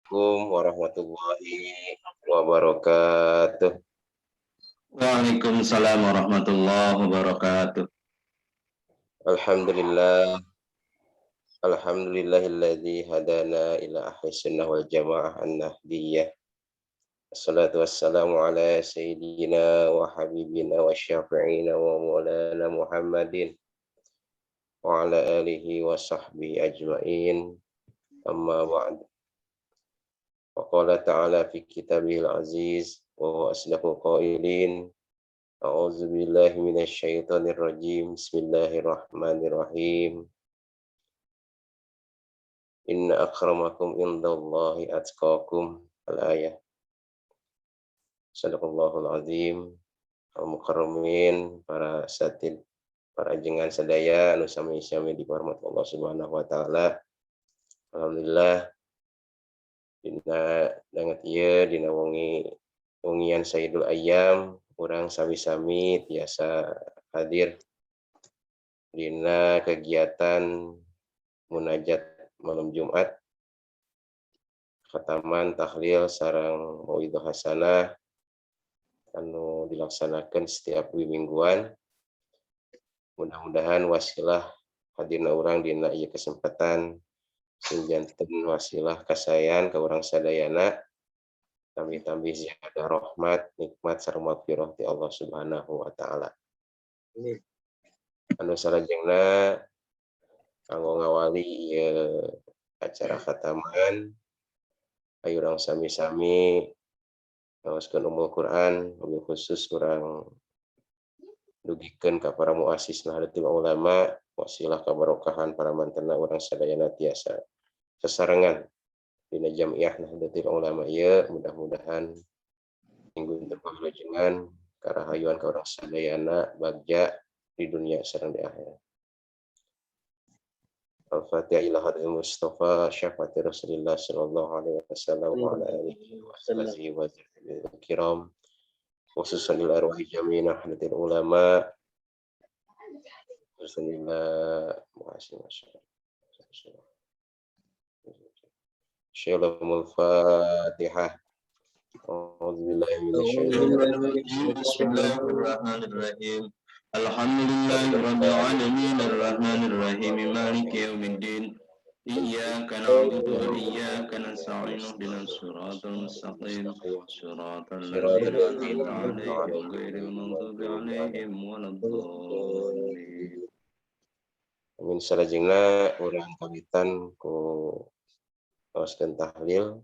Assalamualaikum warahmatullahi wabarakatuh. Waalaikumsalam warahmatullahi wabarakatuh. Alhamdulillah, alhamdulillahilladzi hadana ila ahli sunnah wal jamaah an-nahdiyah. Assalatu wassalamu ala sayyidina wa habibina wa syafi'ina wa maulana Muhammadin wa ala alihi wa sahbihi ajma'in. Amma ba'd. Wa qala ta'ala fi kitabihil aziz wa huwa asdaqul qailin. A'udzu billahi minasy syaithanir rajim. Bismillahirrahmanirrahim. Inna akramakum indallahi atqakum. Al-ayah. Sadaqallahul azim. Al-mukarramin, para satid, para jengan sadaya anu sami-sami dihormat Allah Subhanahu wa taala. Alhamdulillah dina danget ieu dina wengian Sayyidul Ayyam urang sami-sami tiasa hadir dina kegiatan munajat malam Jumat, khataman tahlil sareng mauidhah hasanah anu dilaksanakan setiap mingguan. Mudah-mudahan wasilah hadirna urang dina ieu kesempatan sing janten wasilah kasayan ka urang sadayana tambi-tambi ziyadah rahmat, nikmat sareng magfirah ti Allah Subhanahu wa taala. Anu salajengna kanggo ngawali ieu acara khataman ayo urang sami-sami ngaoskeun umul Quran, wabil khusus urang dugikeun ka para muassis Nahdlatul Ulama, wasilah kabarokahan para mantenna urang sadayana tiasa sesarengan dina jamiah Nahdlatul Ulama ieu, mudah-mudahan minggu terpanglajengan karahayuan ka urang sadayana bagja di dunia sareng di akhirat. Al-Fatihah ila hadratil Mustafa syafaati Rasulillah sallallahu alaihi wasallam wa ala alihi wa sahbihi wa kiram. Khususan ila arwahi jami'in Nahdlatul Ulama. Bismillah. Syailamul Fatihah. Bismillahirrahmanirrahim. Alhamdulillahirabbil alamin arrahmanir rahim maliki yaumiddin. Iyyaka na'budu wa iyyaka nasta'in ihdinas siratal mustaqim siratal ladzina an'amta 'alaihim ghairil maghdubi 'alaihim waladdallin. Amin salajengna urang kawitan ku ngaoskeun tahlil.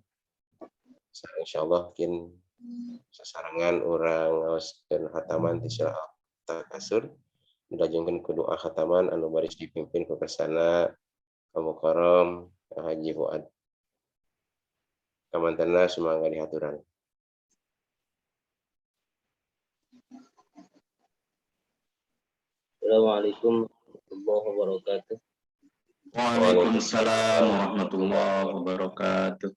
Insyaallah kin sasarangan urang ngaoskeun khataman ti surah Al-Takasur. Dilajengkeun ku doa khataman anu baris dipimpin ku kersana Al-Mukarram Haji Fuad. Kamantena sumangga dihaturan. Assalamualaikum warahmatullahi wabarakatuh. Waalaikumsalam warahmatullahi wabarakatuh.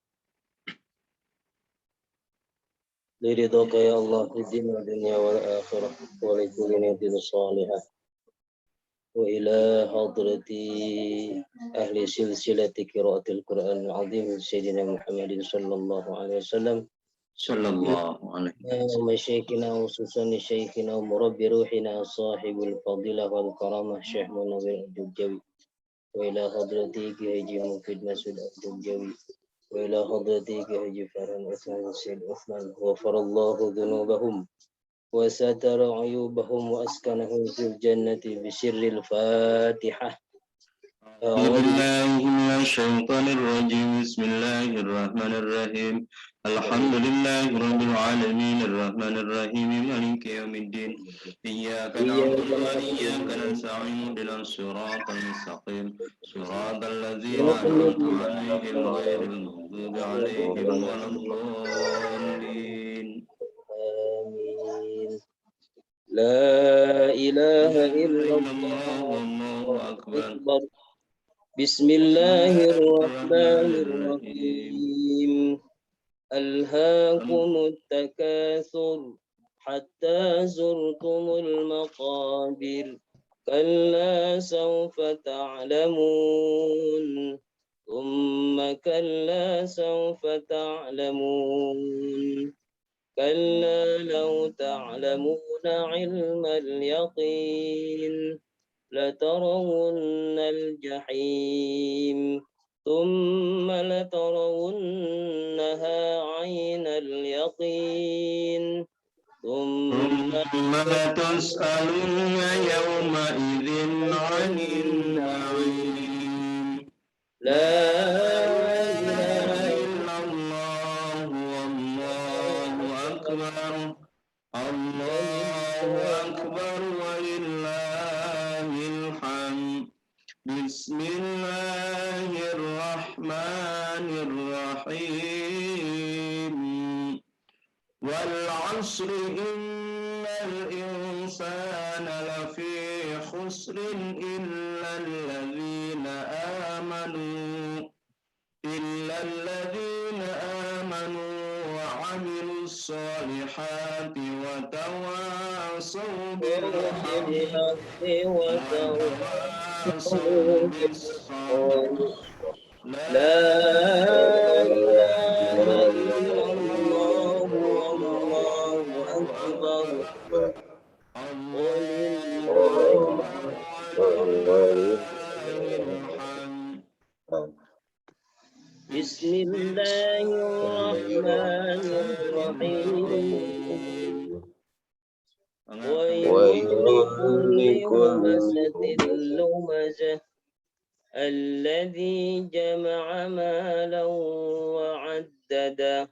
Liridhaka ya Allah fi dunya wal akhirah wa li kulli niyatin salihah. Wa ila hadrati ahli silsilati qiraatil Qur'an al-azim Sayyidina Muhammadin sallallahu alaihi wasallam. Sallallahu alaihi wasallam. Masyayikhina khususan syayikhina murabbi ruhina sahibul fadilah wal karamah Syekh Munawwir Al-Jubjawi. Wa ila hadrati Haji Mufid Masud Al-Jubjawi. وإلى حضرتك حج فرحان عثمان السيد عثمان غفر الله ذنوبهم وستر عيوبهم وأسكنهم في الجنة بسر الفاتحة. أعوذ بالله من الشيطان الرجيم بسم الله الرحمن الرحيم الحمد لله رب العالمين الرحمن الرحيم مالك يوم الدين إياك نعبد وإياك نستعين اهدنا الصراط المستقيم صراط الذين أنعمت عليهم غير المغضوب عليهم ولا الضالين. آمين. لا إله إلا الله والله أكبر. بسم الله الرحمن الرحيم. ألهاكم التكاثر حتى زرتم المقابر كلا سوف تعلمون ثم كلا سوف تعلمون كلا لو تعلمون علم اليقين لترون الجحيم ثم لترونها عين اليقين ثم ثم لتسألن يومئذ عن النعيم لا إله إله إلا الله والله أكبر الله أكبر ولله الحمد بسم الله الرحمن الرحيم والعصر إن الإنسان لفي خسر إلا الذين آمنوا وعملوا الصالحات وتواصوا بالحق وتواصوا بالصبر لا إله إلا الله الله أكبر بسم الله الرحمن الرحيم ويل لكل همزة لمزة الذي جمع مالا وعدده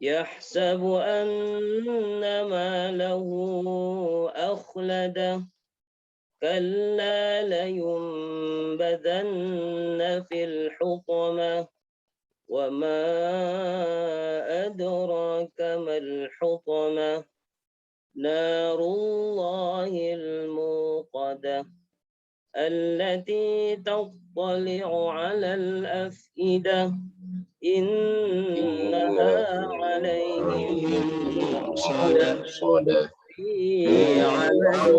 يحسب أن ماله أخلده كلا لينبذن في الحطمة وما أدراك ما الحطمة نار الله الموقدة التي تطلع على الأفئدة إنها عليهم صدى في عمد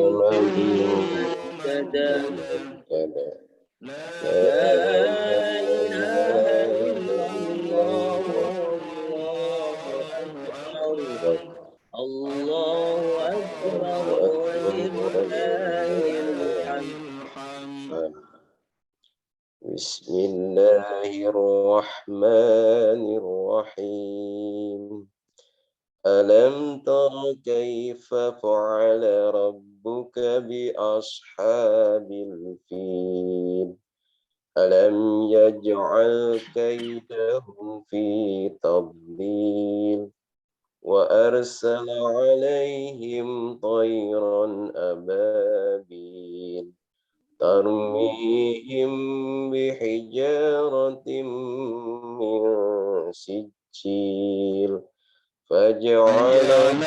ممددة لا إله إلا الله الله أكبر ولله الحمد بسم الله الرحمن الرحيم ألم تر كيف فعل ربك بأصحاب الفيل ألم يجعل كيدهم في تضليل وأرسل عليهم طيرا أبابيل ترميهم بحجارة من سجيل فجعلهم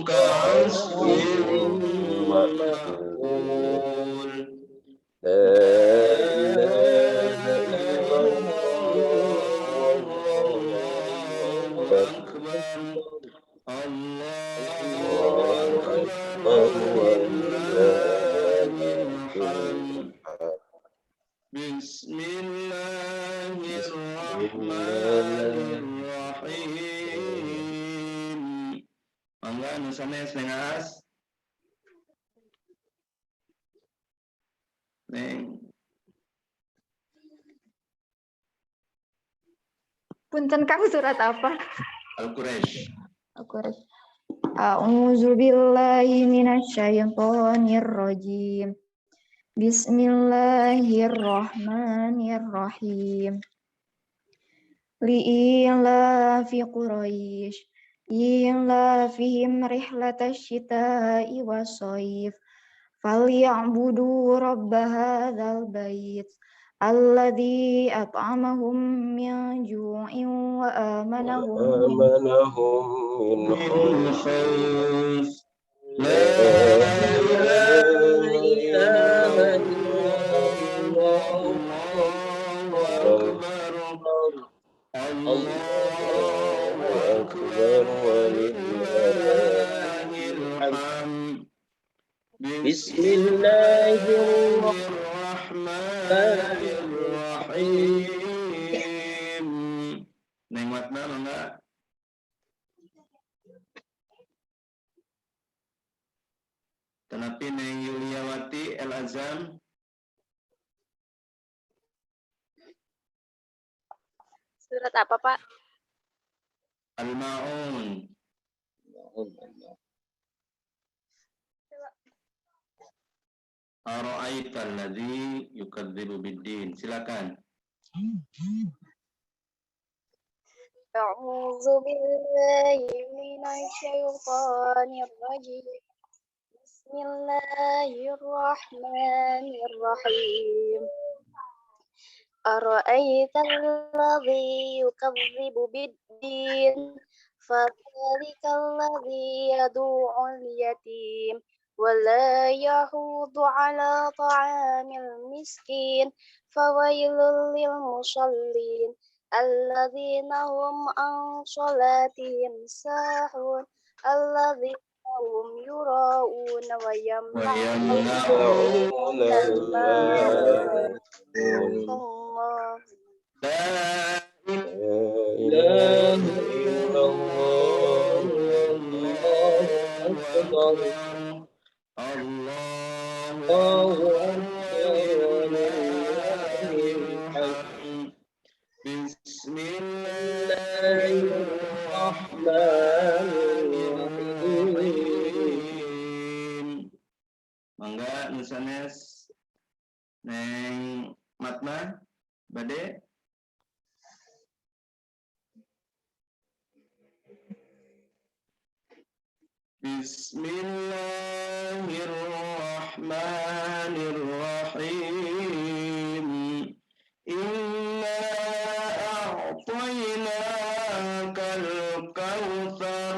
كعصف مأكول لا إله إلا الله والله أكبر الله أكبر ولله الحمد بسم الله الرحمن الرحيم Mangga nu sanes nengas Neng Punten Kang surat apa? Al-Quraisy. Al-Quraisy. A'udzu billahi minasyaitonir rajim. Bismillahirrahmanirrahim. Li'ilafi Quraisy ilafihim rihlatash shita'i was-shayf falya'budu rabb hadzal bait alladzi at'amahum min ju'in wa amanahum من خوف لا إله إلا الله الله أكبر ولله الحمد بسم الله الرحمن الرحيم Tanapi Neng Yuliawati El Azam. Surat apa, Pak? Al-Ma'un. Ara'aita alladzi yukadzibu biddin. Silakan. A'udzu billahi minasy syaithanir rajim. Bismillahirrahmanirrahim. Ara'aita alladzi yukadzibu biddin. Fadzalika alladzi yad'ul yatim ولا يحوض على طعام المسكين فويل للمصلين الذين هم عن صلاتهم ساهون الذين هم يراءون ويمنعون الماء الله لا إله إلا الله أكبر الله أكبر ولله الحمد بسم الله الرحمن الرحيم. Mangga nusanes Neng Matma bade. Bismillahirrahmanirrahim. Inna a'tainakal kautsar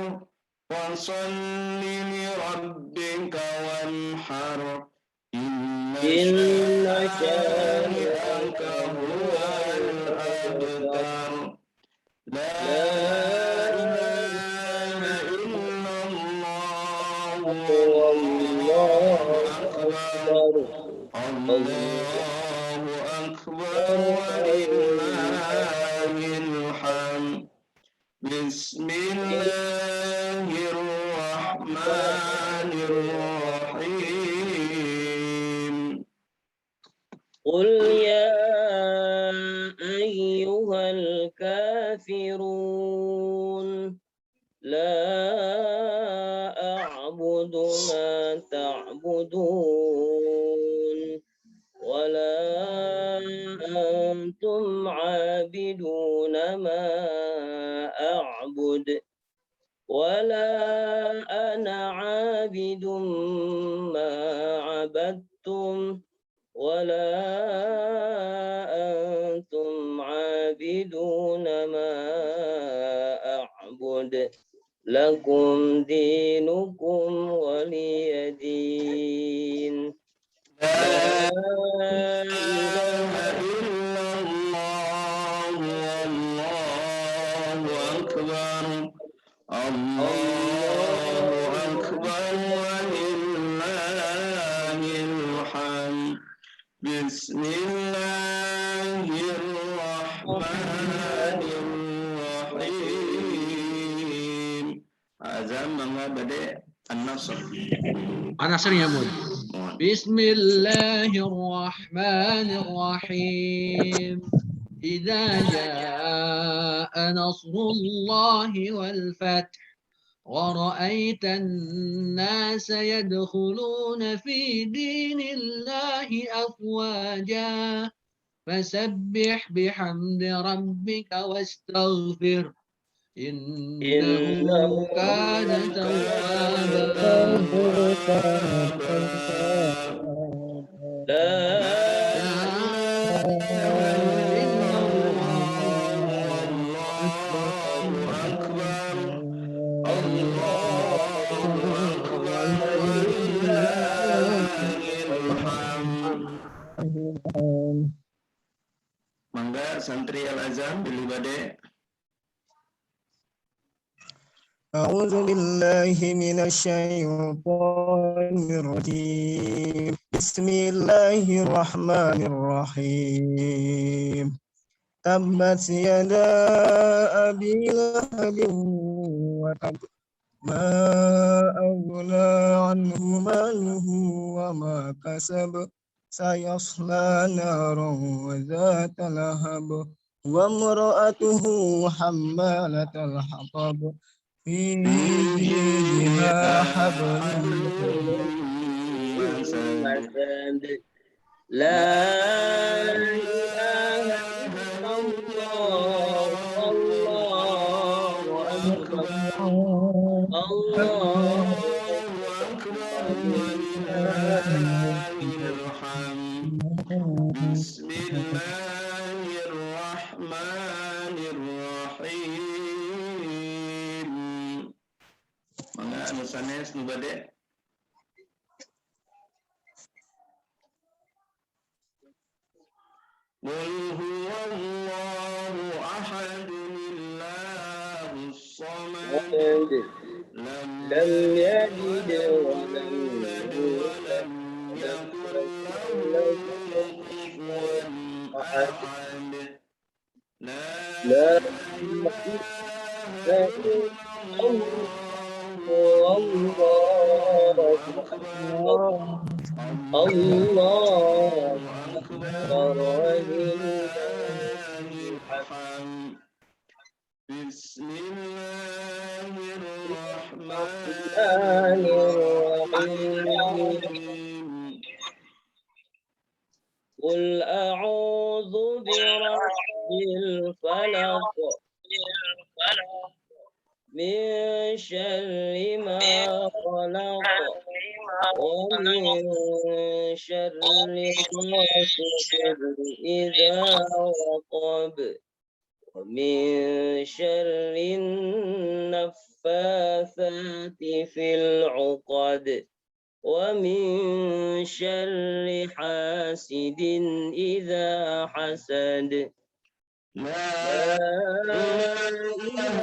fasholli li rabbika wanhar. Inna syani'aka huwal abtar. La Allahu Akbar walillahil hamd. Bismillahirrahmanirrahim. قل يا أيها الكافرون لا أعبد ما تعبدون ولا أنتم عابدون ما أعبد ولا أنا عابد ما عبدتم ولا أنتم عابدون ما أعبد لكم دينكم ولي دين. لا إله إلا الله والله أكبر. الله أكبر ولله الحمد. بسم الله الرحمن الرحيم. Azam mangga bade An-Nasr. An-Nasr ya Bun. Bismillahirrahmanirrahim. Idza jaa nasrullahi wal fath ورأيت الناس يدخلون في دين الله أفواجا فسبح بحمد ربك واستغفر إنه كان توابا. لا Mangga santri Al-Azam beli bade. أعوذ بالله من الشيطان الرجيم بسم الله الرحمن الرحيم تبت يدا أبي لهب وتب ما أغنى عنه ماله ما كسب سيصلى نارا وذات لهب وامرأته حمالة الحطب في جيدها حبل مسد لا إله إلا الله الله أكبر الله بسم الله الرحمن الرحيم. Mangga anu sanes nu bade. Qul huwallahu ahad Allahus samad lam يلد ولم yulad wa lam yakul lahu kufuwan ahad. لا إله إلا الله الله أكبر ولله الحمد بسم الله الرحمن الرحيم قل أعوذ برب الفلق من شر ما خلق ومن شر غاسق إذا وقب ومن شر النفاثات في العقد ومن شر حاسد إذا حسد لا إله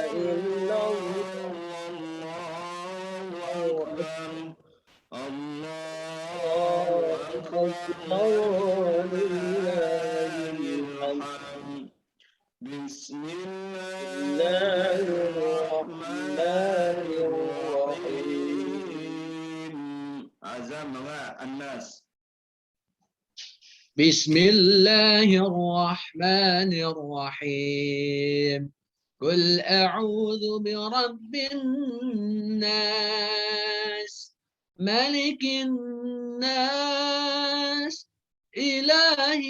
إلا الله أكبر ولله الحمد بسم الله الرحمن الرحيم Azam الناس. بسم الله الرحمن الرحيم قل أعوذ برب الناس ملك الناس إله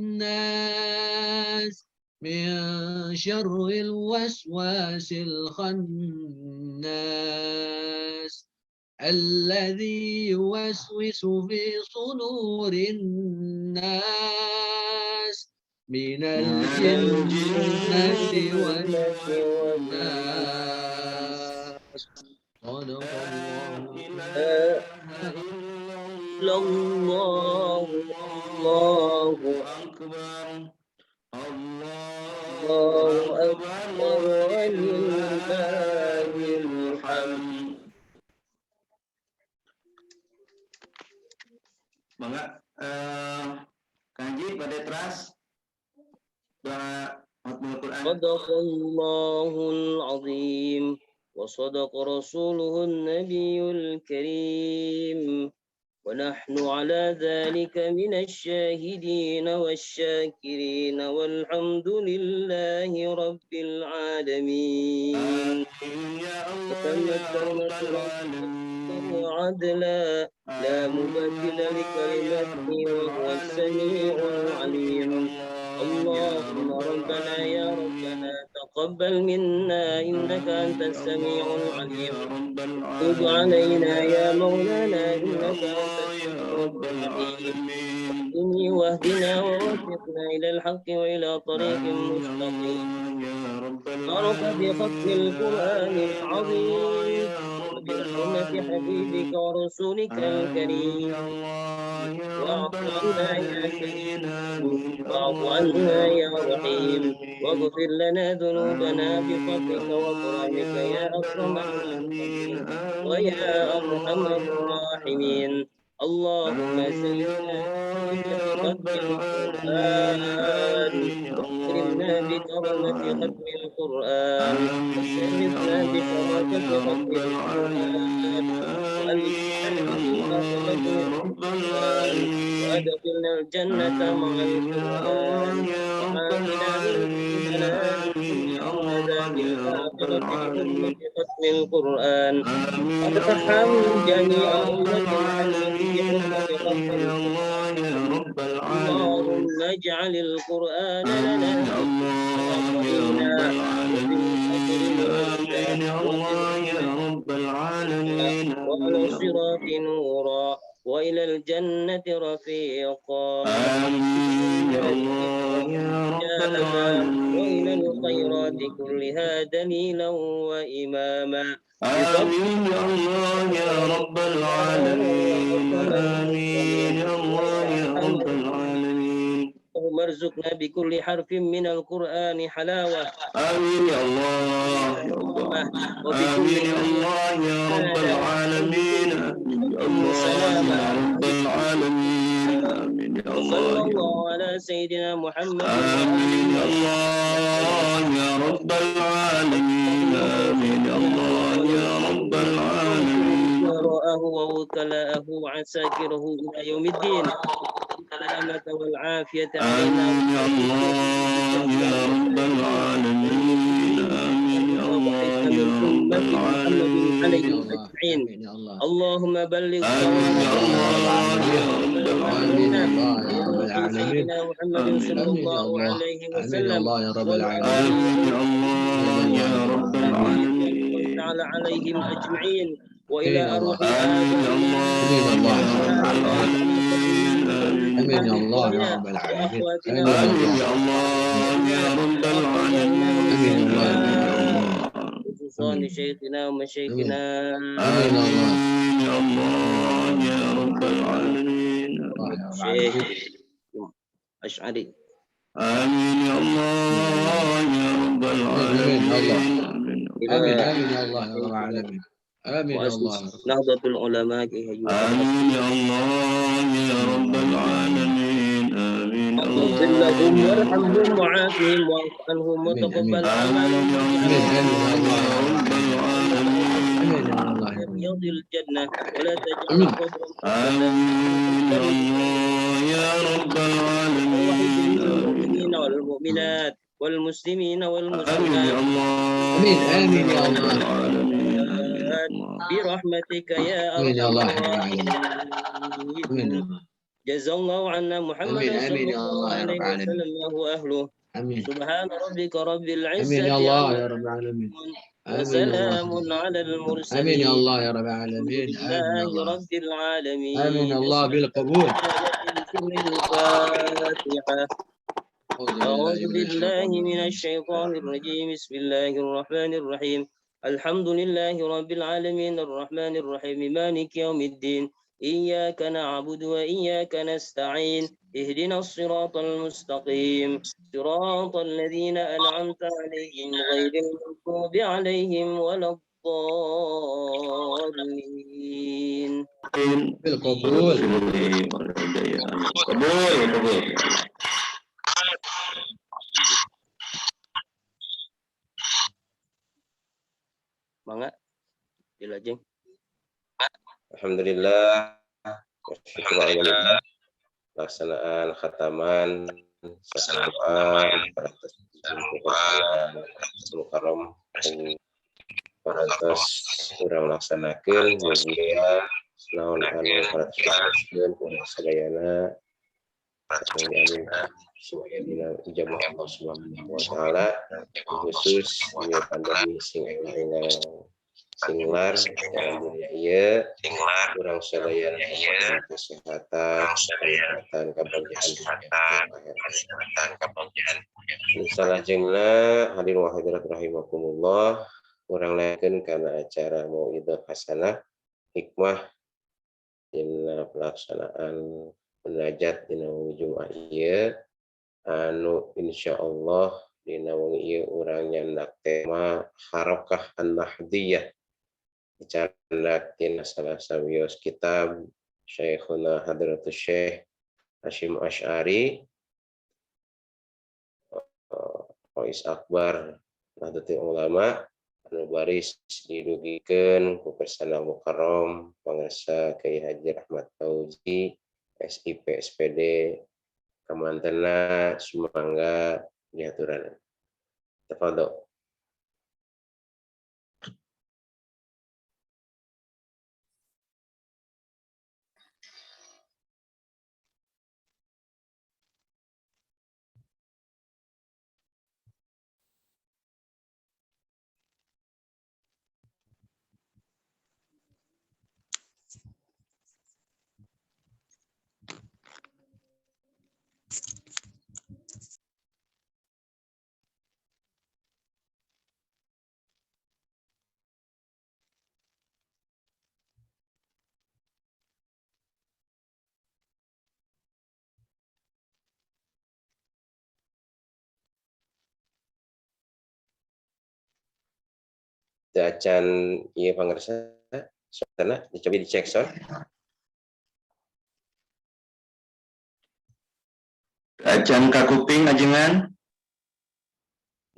الناس من شر الوسواس الخناس الذي يوسوس في صدور الناس من الجنة والناس صدق الله الله أكبر الله أكبر ولله الحمد Mangga kanji pada teras doa Al Quran. صدق الله العظيم وصدق رسوله النبي الكريم ونحن على ذلك من الشاهدين والشاكرين والحمد لله رب العالمين. وتمت كلمة ربك عدلا لا مبدل لكلمته وهو السميع العليم. اللهم ربنا يا ربنا تقبل منا إنك أنت السميع العليم. تب علينا يا مولانا إنك أنت التواب الرحيم. اهدني واهدنا ووفقنا إلى الحق وإلى طريق مستقيم. بارك بخط القرآن العظيم وبحرمة حبيبك ورسولك الكريم. واعف عنا يا كريم واعف عنا يا رحيم واغفر لنا ذنوبنا بفضلك وكرمك يا أكرم الراحمين ويا أرحم الراحمين. اللهم سلمنا بختم القرآن واكرمنا بكرمة ختم القرآن وشرفنا بشراكة ختم القرآن وألهمنا موافقة القرآن وأدخلنا الجنة مع القرآن وعافنا من كل بلاء وعذاب الآخرة بحرمة ختم القرآن وارحم جميع أمة محمد بحرمة ختم القرآن اللهم اجعل القرآن لنا قرينا وفي القبر نورا وفي وعلى الصراط نورا وإلى الجنة رفيقا وإلى الخيرات كلها دليلا وإماما آمين يا الله يا رب العالمين آمين يا الله يا رب العالمين اللهم ارزقنا بكل حرف من القرآن حلاوة آمين يا الله يا الله آمين يا الله يا رب العالمين آمين يا الله يا رب العالمين آمين يا وصلى الله الله على سيدنا محمد آمين يا الله يا رب العالمين آمين يا الله يا رب العالمين وراءه ووكلاءه وعساكره إلى يوم الدين السلامة والعافية علينا آمين يا الله يا رب العالمين آمين يا الله يا رب العالمين عليهم أجمعين اللهم بلغ آمين يا الله يا رب آمين العالمين الله يا رب العالمين سيدنا محمد صلى آمين يا الله الله عليه آمين يا وسلم الله يا رب العالمين آمين يا الله يا رب العالمين تعالى عليهم أجمعين وإلى آمين يا الله أرواح آمين يا الله آمين يا الله يا يا رب رب العالمين وأخواتنا العالمين آمين يا الله يا رب العالمين آمين يا الله آمين يا الله خصوصا شيخنا ومشايخنا آمين يا الله آمين يا الله يا رب العالمين الله يا رب شيخ العالمين أشعري آمين يا الله يا رب العالمين آمين آمين آمين يا الله يا رب العالمين آمين يا الله مؤسس نهضة العلماء آمين يا الله يا رب العالمين آمين يا اغفر لهم الله وارحمهم وعافهم واعف عنهم وتقبل آمين يا أعمالهم الله يا رب العالمين آمين يا الله يا رب رياض الجنة ولا تجعل آمين قبرهم آمين يا الله يا رب العالمين المؤمنين والمؤمنات والمسلمين آمين والمسلمات يا الله آمين آمين يا رب الله العالمين آمين يا الله برحمتك يا آمين يا أرحم الله يا رب العالمين الراحمين آمين يا الله جزا الله عنا محمدا آمين صلى آمين يا الله الله يا رب عليه العالمين وسلم وهو أهله آمين سبحان ربك رب آمين العزة يا الله عما يا رب العالمين يصفون آمين يا وسلام الله على آمين يا المرسلين الله يا رب الحمد العالمين آمين يا لله الله رب العالمين آمين يا الله بالقبول سر الفاتحة أعوذ بالله من الشيطان الرجيم بسم الله الرحمن الرحيم الحمد لله رب العالمين الرحمن الرحيم مالك يوم الدين إياك نعبد وإياك نستعين اهدنا الصراط المستقيم صراط الذين أنعمت عليهم غير المغضوب عليهم ولا الضالين بالقبول قبول Mangga dilajeng. Alhamdulillah, syukur alhamdulillah, pelaksanaan khataman, doa, Mukarram, parantos kurang laksanakeun mugia naon anu parantos kurang sadayana amin supaya dina ijabah Allah Subhanahu wa taala khusus dina pandemi sing enggal singlar dalam dunia ieu kurang sadayana kesehatan kebahagiaan salajengna hadirin wa hadirat rahimakumullah urang layakeun kana acara mauidul hasanah hikmah dina pelaksanaan munajat dina Jumat ieu anu insyaallah dina wengi ieu urang nyandak tema harakah an-nahdiyah dicandak dina salah sawios kitab Syekhuna Hadratus Syekh Hasyim Asy'ari Rais Akbar Nahdlatul Ulama anu baris didugikeun ku Persana Mukarrom Pangarsa Kyai Haji Rahmat Fauzi SIP SPD kamantena sumangga diaturan. Tafadhol. Acan ieu pangarsa suasana dicoba dicek sound. Acan ka kuping ajengan.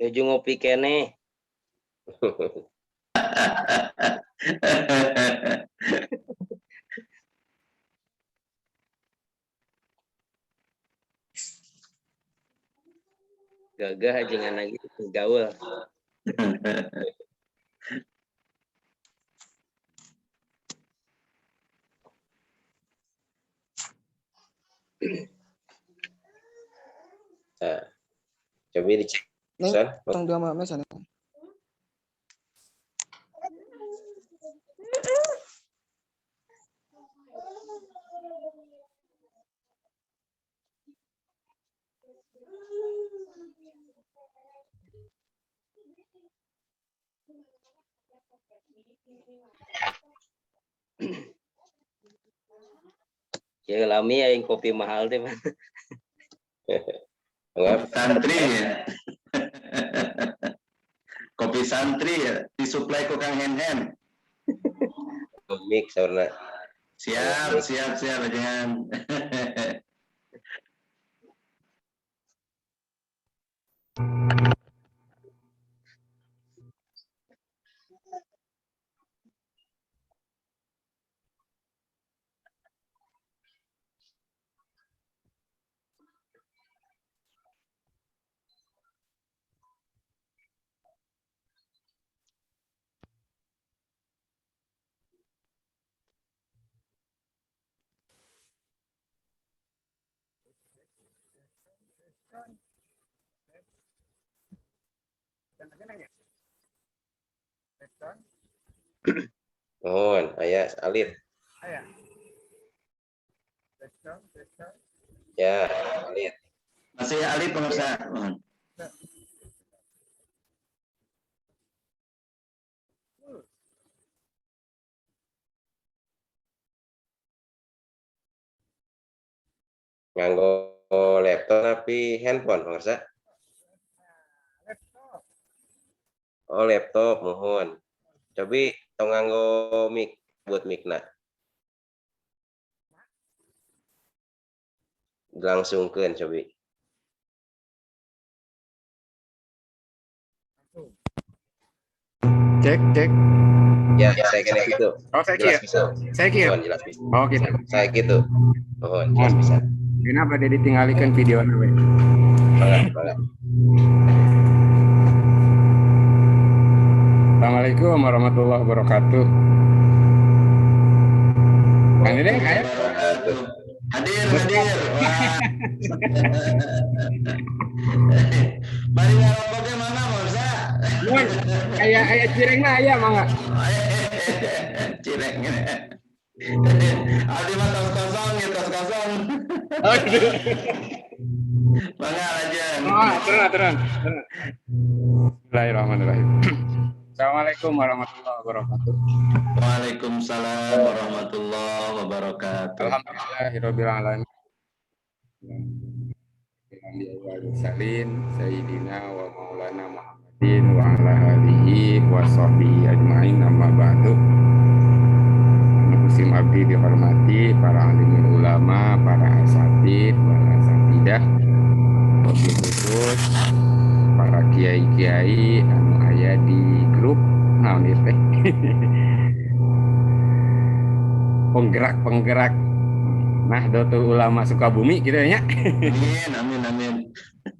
Nuju ngopi kene. Gagah ajengan lagi gaul. Nah, coba dicek Nih, sound. tong dua malam sana. Ya lami ya yang kopi mahal teh mah. Anggap Santri ya. Kopi santri ya, disuplai ku Kang Hen-Hen. mik saurna. Siap ajengan. Mohon aya alit. Ya, alit. Masih Ali pengusaha. Nganggo laptop tapi handphone pengarsa. Oh, laptop mohon. Cobi tong nganggo mic buat micna. Langsungkeun cobi. Cek. Ya, saya kena gitu. Oh, saya Jelas kira. bisa. Saya kira. Mohon jelas bisa. Oh, gitu. Saya gitu. Mohon jelas bisa. Kenapa dia ditinggalkan video we? Bangga. Assalamualaikum warahmatullahi wabarakatuh. Kang Dede, kayak? Hadir. Wah. Bari ngarokoknya mana, Morsa? Mun, kayak cirengna aya mangga. Cirengnya. Abdi mah tos kosong. Oh, gitu. Mangga aja. Oh, terang. Bismillahirrahmanirrahim. Assalamualaikum warahmatullahi wabarakatuh. Waalaikumsalam warahmatullahi wabarakatuh. Alhamdulillahirabbil alamin. Salin Sayyidina wa Maulana Muhammadin wa ala alihi wa sahbihi ajma'in amma ba'du. Musim abdi dihormati para alim ulama, para asatid, para asatidah, wabil khusus para kiai-kiai anu aya di grup naon ieu teh penggerak Nahdlatul Ulama Sukabumi gitu ya. Amin.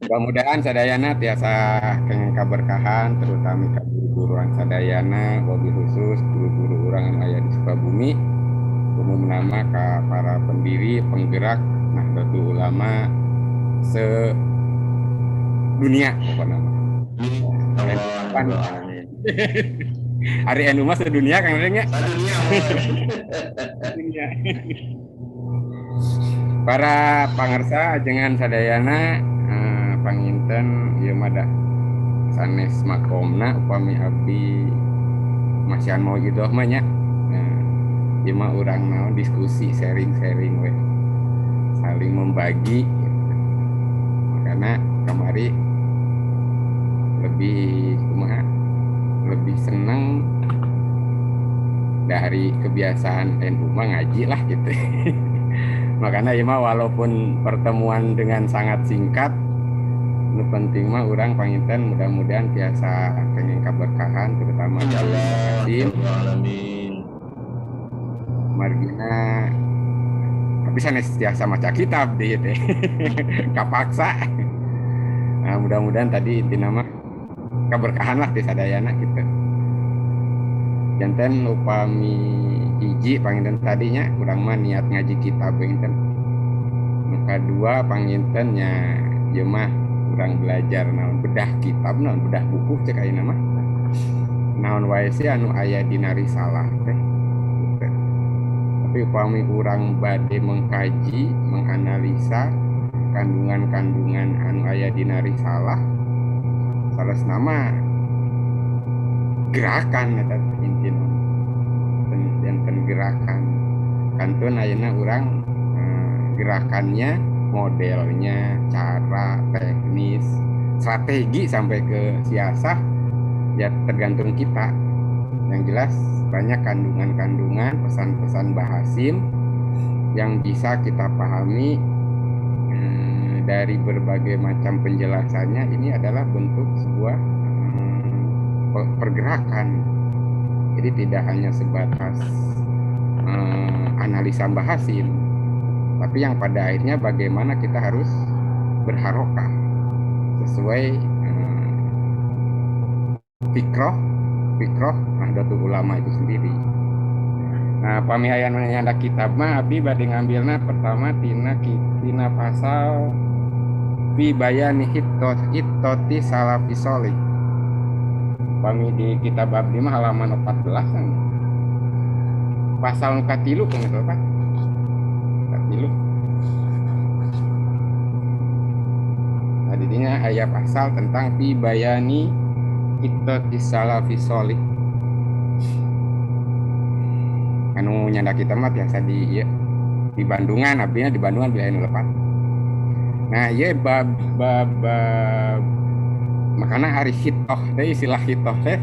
Mudah-mudahan sadayana tiasa kenging kaberkahan terutama ka guru-guruan sadayana wabil khusus guru-guru urang anu aya di Sukabumi umum nama ka para pendiri penggerak Nahdlatul Ulama sedunia pokoknya nama. Hari anu mah sedunia Kang Reng ya. Sedunia. Para pangarsa ajengan sadayana panginten ieu mah sanes makomna upami abdi masihan maujidoh mah nya. Ieu mah urang naon diskusi sharing-sharing we. Saling membagi gitu. Makanya kamari lebih senang dari kebiasaan NU mah ngaji lah gitu. Makanya ya mah walaupun pertemuan dengan sangat singkat, nu penting mah urang panginten mudah-mudahan tiasa kenging kaberkahan terutama jalur Kasim. Amin. Margina bisa tiasa maca kitab di teh. Kapaksa. Nah, mudah-mudahan tadi intina mah kaberkahan lah di sadayana gitu. Janten upami hiji panginten tadinya urang mah niat ngaji kitab panginten. Nu kadua pangintennya ieu mah urang belajar naon bedah kitab naon bedah buku cek ayeuna mah. Naon wae sih anu aya dina risalah teh. Gitu. Tapi upami urang bade mengkaji, menganalisa kandungan-kandungan anu aya dina risalah saresna mah gerakan eta intina dan gerakan kantun ayeuna urang gerakannya modelnya cara teknis strategi sampai ke siasah ya tergantung kita yang jelas banyak kandungan-kandungan pesan-pesan bahasim yang bisa kita pahami dari berbagai macam penjelasannya. Ini adalah bentuk sebuah pergerakan. Jadi tidak hanya sebatas analisa bahasim, tapi yang pada akhirnya bagaimana kita harus berharokah sesuai fikroh Nahdlatul Ulama itu sendiri. Nah, pamihayan nyanda kitab mah abdi bade ngambilna pertama tina pasal fi bayani hittoti salafi sholih. Pami di kitab abdi mah halaman 14 kan. Pasal nu katilu kan itu Pak. Katilu. Nah, di dinya aya pasal tentang fi bayani hittoti salafi sholih. Anu nyanda kita mah biasa di Bandungan, abdinya di Bandungan bila anu lepat. Nah, ieu bab makana hari hitoh teh istilah hitoh teh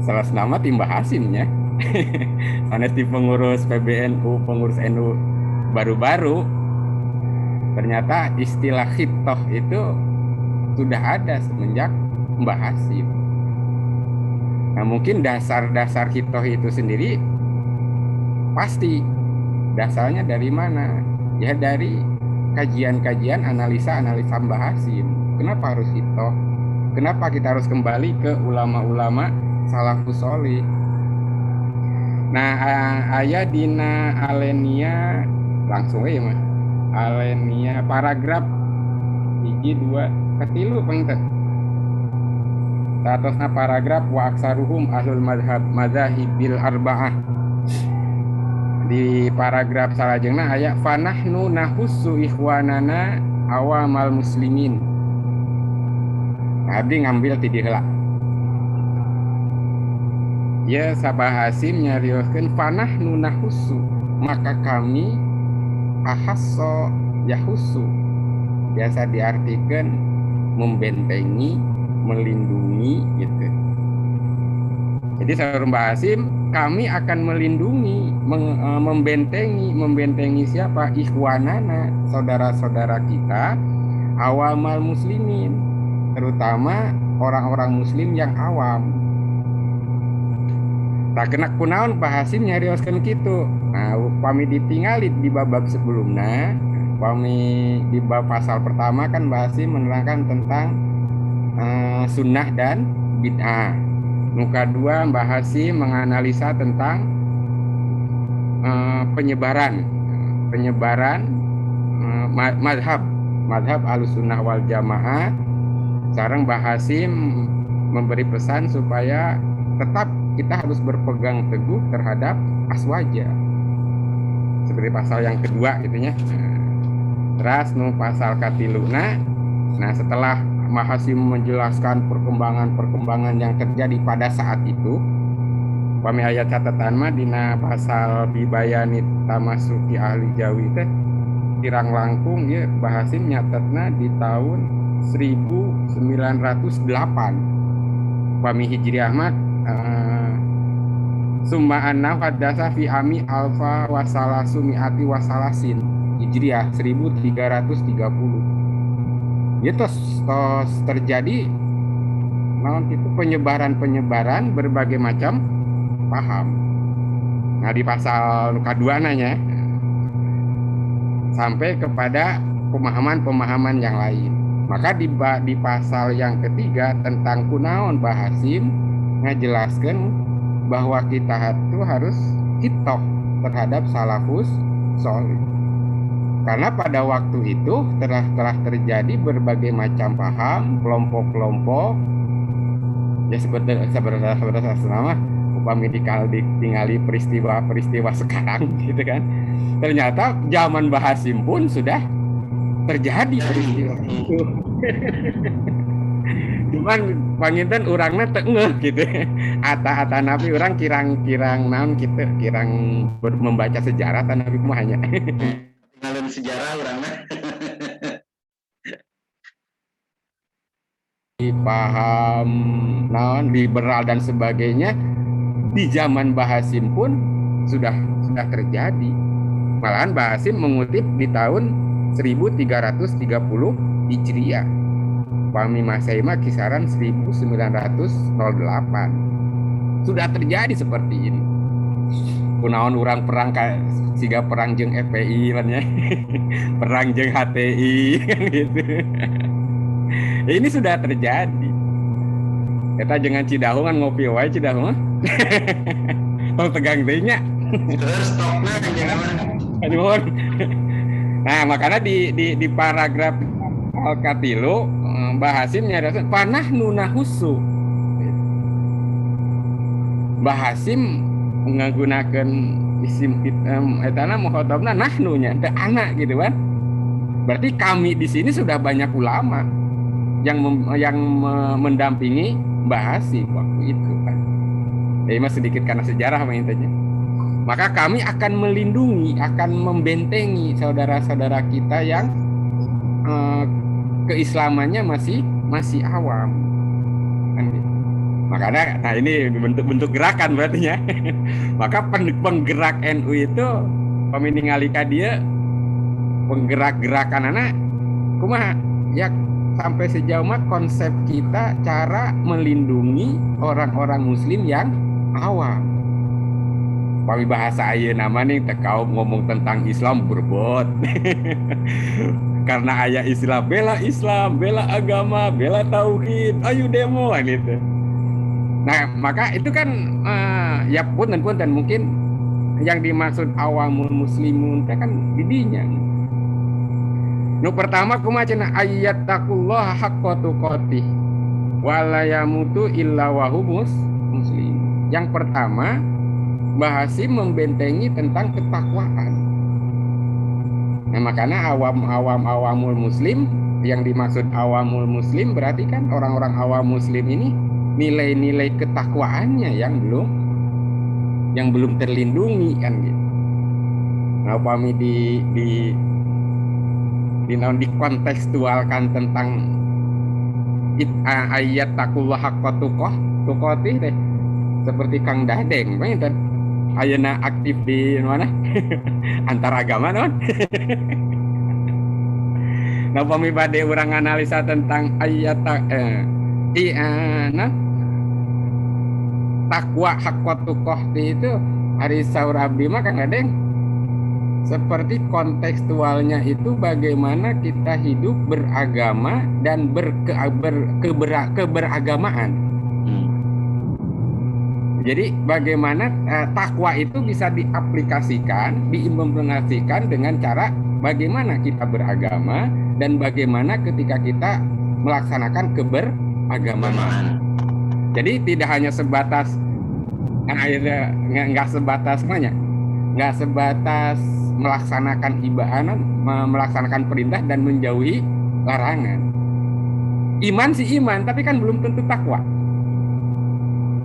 salah nama timba hasimnya. Sanes di pengurus PBNU, pengurus NU baru-baru ternyata istilah hitoh itu sudah ada semenjak Mbah Hasim. Nah, mungkin dasar-dasar hitoh itu sendiri pasti dasarnya dari mana? Ya dari kajian-kajian analisa-analisa Mbah Hasim. Kenapa harus hitoh? Kenapa kita harus kembali ke ulama-ulama salafus sholih? Nah, aya dina alenia langsung aja mah. Alenia paragraf 1, 2, 3 panginten. Satosna paragraf wa aksaruhum ahlul madzahibil arba'ah. Di paragraf salajengna aya fanahnu nahussu ikhwanana awamal muslimin. Abdi ngambil ti dieu heula. Ya Sabah Hasim nyarioskeun fanahnu nahussu, maka kami ahasso yahussu. Biasa diartikeun membentengi, melindungi gitu. Jadi saudara Mbah Hasim, kami akan melindungi, membentengi siapa? Ikhwanana, saudara-saudara kita, awamal muslimin, terutama orang-orang muslim yang awam. Tak kena kunaon Pak Hasim nyarioskeun kitu. Nah, upami ditingali di babak sebelumnya, upami di bab pasal pertama kan Pak Hasim menerangkan tentang sunnah dan bid'ah. Muka 2 Mbah Hasim menganalisa tentang penyebaran madhab Ahlussunnah wal Jamaah. Sekarang Mbah Hasim memberi pesan supaya tetap kita harus berpegang teguh terhadap aswaja seperti pasal yang kedua gitu ya. Terus pasal katiluna. Nah, setelah Mbah Hasim menjelaskan perkembangan yang terjadi pada saat itu, pami ayat catatan mah dina pasal bibayani tamasuki ahli Jawi teh kirang langkung ya Mbah Hasim nyatetna di tahun 1908 pami Hijriah mah summa anna haddasa fi ami alfa wasalasu mi'ati wasalasin Hijriah 1330. Ya tos terjadi itu penyebaran berbagai macam paham. Nah, di pasal kedua nanya sampai kepada pemahaman yang lain. Maka di pasal yang ketiga tentang kunaon Mbah Hasim ngajelaskan bahwa kita itu harus kitok terhadap salafus sholih. Karena pada waktu itu telah terjadi berbagai macam paham, kelompok-kelompok. Ya sebenarnya selama upami ditingali peristiwa sekarang gitu kan. Ternyata zaman Mbah Hasim pun sudah terjadi peristiwa itu. Cuman panginten urangna teu ngeuh gitu. Ata nabi urang kirang naon kitu, kirang membaca sejarah ta nabi mah hanya. Tinggalin sejarah urangna. Paham naon liberal dan sebagainya di zaman Mbah Hasim pun sudah terjadi. Malahan Mbah Hasim mengutip di tahun 1330 Hijriah. Pami Masehi mah kisaran 1908. Sudah terjadi seperti ini. Kunaon urang perang siga perang jeung FPI lan ya. Perang jeung HTI kan gitu. Ini sudah terjadi. Kita jangan Cidahu kan ngopi wae Cidahu mah. Tong tegang deui nya. Terus stokna jangan. Aduh. Nah, makanya di paragraf Al-Katilu Mbah Hasim nyadaran panah nunahusu. Mbah Hasim menggunakan isim etana mukhatabna nahnunya, teu anak gitu kan. Berarti kami di sini sudah banyak ulama yang mendampingi Mbah Hasim waktu itu kan. Ini mah sedikit karena sejarah intinya. Maka kami akan melindungi, akan membentengi saudara-saudara kita yang keislamannya masih awam. Kan gitu. Makanya, nah ini bentuk gerakan berarti ya. Maka penggerak NU itu peminingali ka dia penggerak-gerakan anak kumaha ya sampai sejauh mana konsep kita cara melindungi orang-orang muslim yang awam. Pami bahasa ayeuna nama nih tekau ngomong tentang Islam berbot. Karena ayat Islam, bela agama, bela tauhid, ayo demo gitu. Nah, maka itu kan ya punten mungkin yang dimaksud awamul muslimun kan didinya. Nu pertama kumaha cenah ayyattaqullaha haqqa tuqatih wa la yamutu illa wa hum muslim. Yang pertama Mbah Hasim membentengi tentang ketakwaan. Nah, makanya awamul muslim, yang dimaksud awamul muslim berarti kan orang-orang awam muslim ini nilai-nilai ketakwaannya yang belum terlindungi kan gitu. Nah, upami dikontekstualkan tentang ayat takullah haqqa tuqatih deh. Seperti Kang Dadeng, kan ayeuna aktif di mana? Antar agama non. Nah, pami bade urang analisa tentang ayat takwa haqqatuqah itu hari saur abdi mah Kang Adeng seperti kontekstualnya itu bagaimana kita hidup beragama dan keberagamaan. Jadi bagaimana takwa itu bisa diaplikasikan, diimplementasikan dengan cara bagaimana kita beragama dan bagaimana ketika kita melaksanakan keberagamaan. Jadi tidak hanya sebatas nggak sebatas melaksanakan ibadah, melaksanakan perintah dan menjauhi larangan. Iman sih iman, tapi kan belum tentu takwa.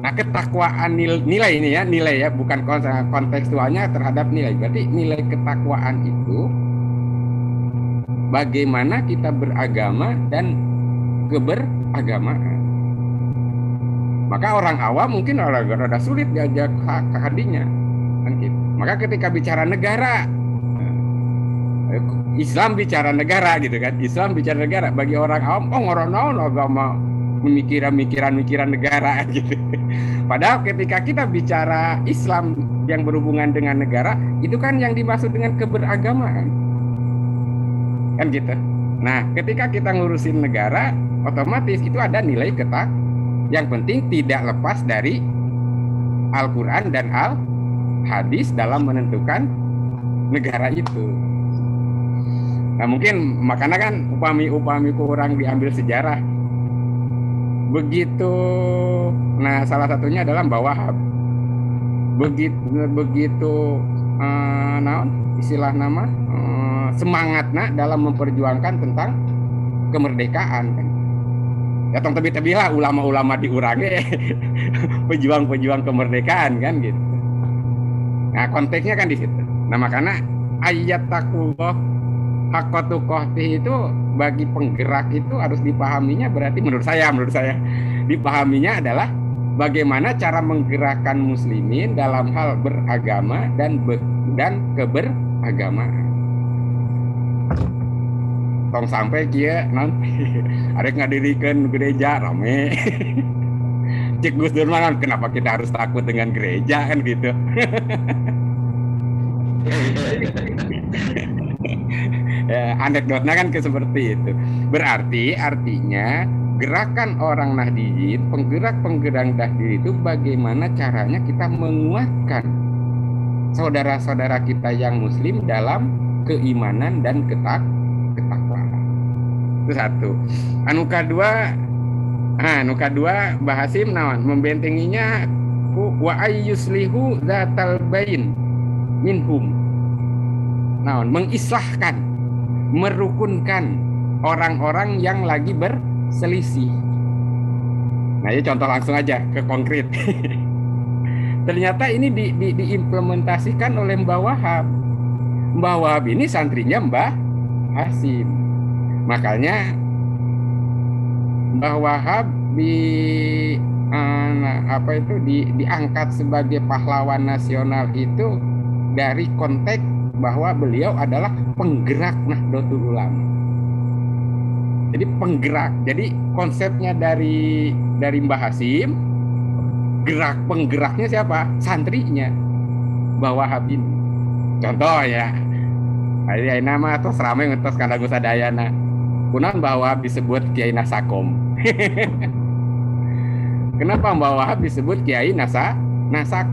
Nah, ketakwaan nilai ini ya, nilai ya, bukan kontekstualnya terhadap nilai. Berarti nilai ketakwaan itu bagaimana kita beragama dan keberagamaan. Maka orang awam mungkin rada sulit diajak ke hadinya. Kan gitu. Maka ketika bicara negara, Islam bicara negara gitu kan. Islam bicara negara bagi orang awam, ngoronaun agama pemikiran negara gitu. Padahal ketika kita bicara Islam yang berhubungan dengan negara, itu kan yang dimaksud dengan keberagamaan. Kan gitu. Nah, ketika kita ngurusin negara, otomatis itu ada nilai yang penting tidak lepas dari Al-Quran dan Al-Hadis dalam menentukan negara itu. Nah, mungkin makanya kan upami kurang diambil sejarah. Begitu, nah salah satunya adalah Mbah Wahab. Begitu istilah nama semangatnya dalam memperjuangkan tentang kemerdekaan kan. Ya tong tebi-tebi lah ulama-ulama diurangi pejuang-pejuang kemerdekaan kan gitu. Nah konteksnya kan di situ. Nah makanya ayat takullah haqqatuqah itu bagi penggerak itu harus dipahaminya, berarti menurut saya dipahaminya adalah bagaimana cara menggerakkan muslimin dalam hal beragama dan keberagamaan. Tong sampai kia arek ngadirikan gereja rame. Cik Gus Dur mah kenapa kita harus takut dengan gereja kan gitu. Ya, anekdotnya kan seperti itu. Berarti artinya gerakan orang Nahdiyin, penggerak-penggerak Nahdiyin itu bagaimana caranya kita menguatkan saudara-saudara kita yang muslim dalam keimanan dan ketakwaan. Itu satu. Anu kedua Mbah Hasim naon membentenginya wa ayyuslihu dzatal bain minhum. Naon mengislahkan, merukunkan orang-orang yang lagi berselisih. Nah, ini contoh langsung aja ke konkret. Ternyata ini diimplementasikan oleh Mbah Wahab. Mbah Wahab ini santrinya Mbah Hasim. Makanya Mbah Wahab diangkat sebagai pahlawan nasional itu dari konteks bahwa beliau adalah penggerak Nahdlatul Ulama. Jadi penggerak. Jadi konsepnya dari Mbah Hasim, penggeraknya siapa? Santrinya Mbah Wahab ini. Contoh ya. Ari nama tos rame ngetos kana Gusadayana. Kunaon Mbah Wahab disebut Kiai Nasakom. Kenapa Mbah Wahab disebut Kiai Nasakom?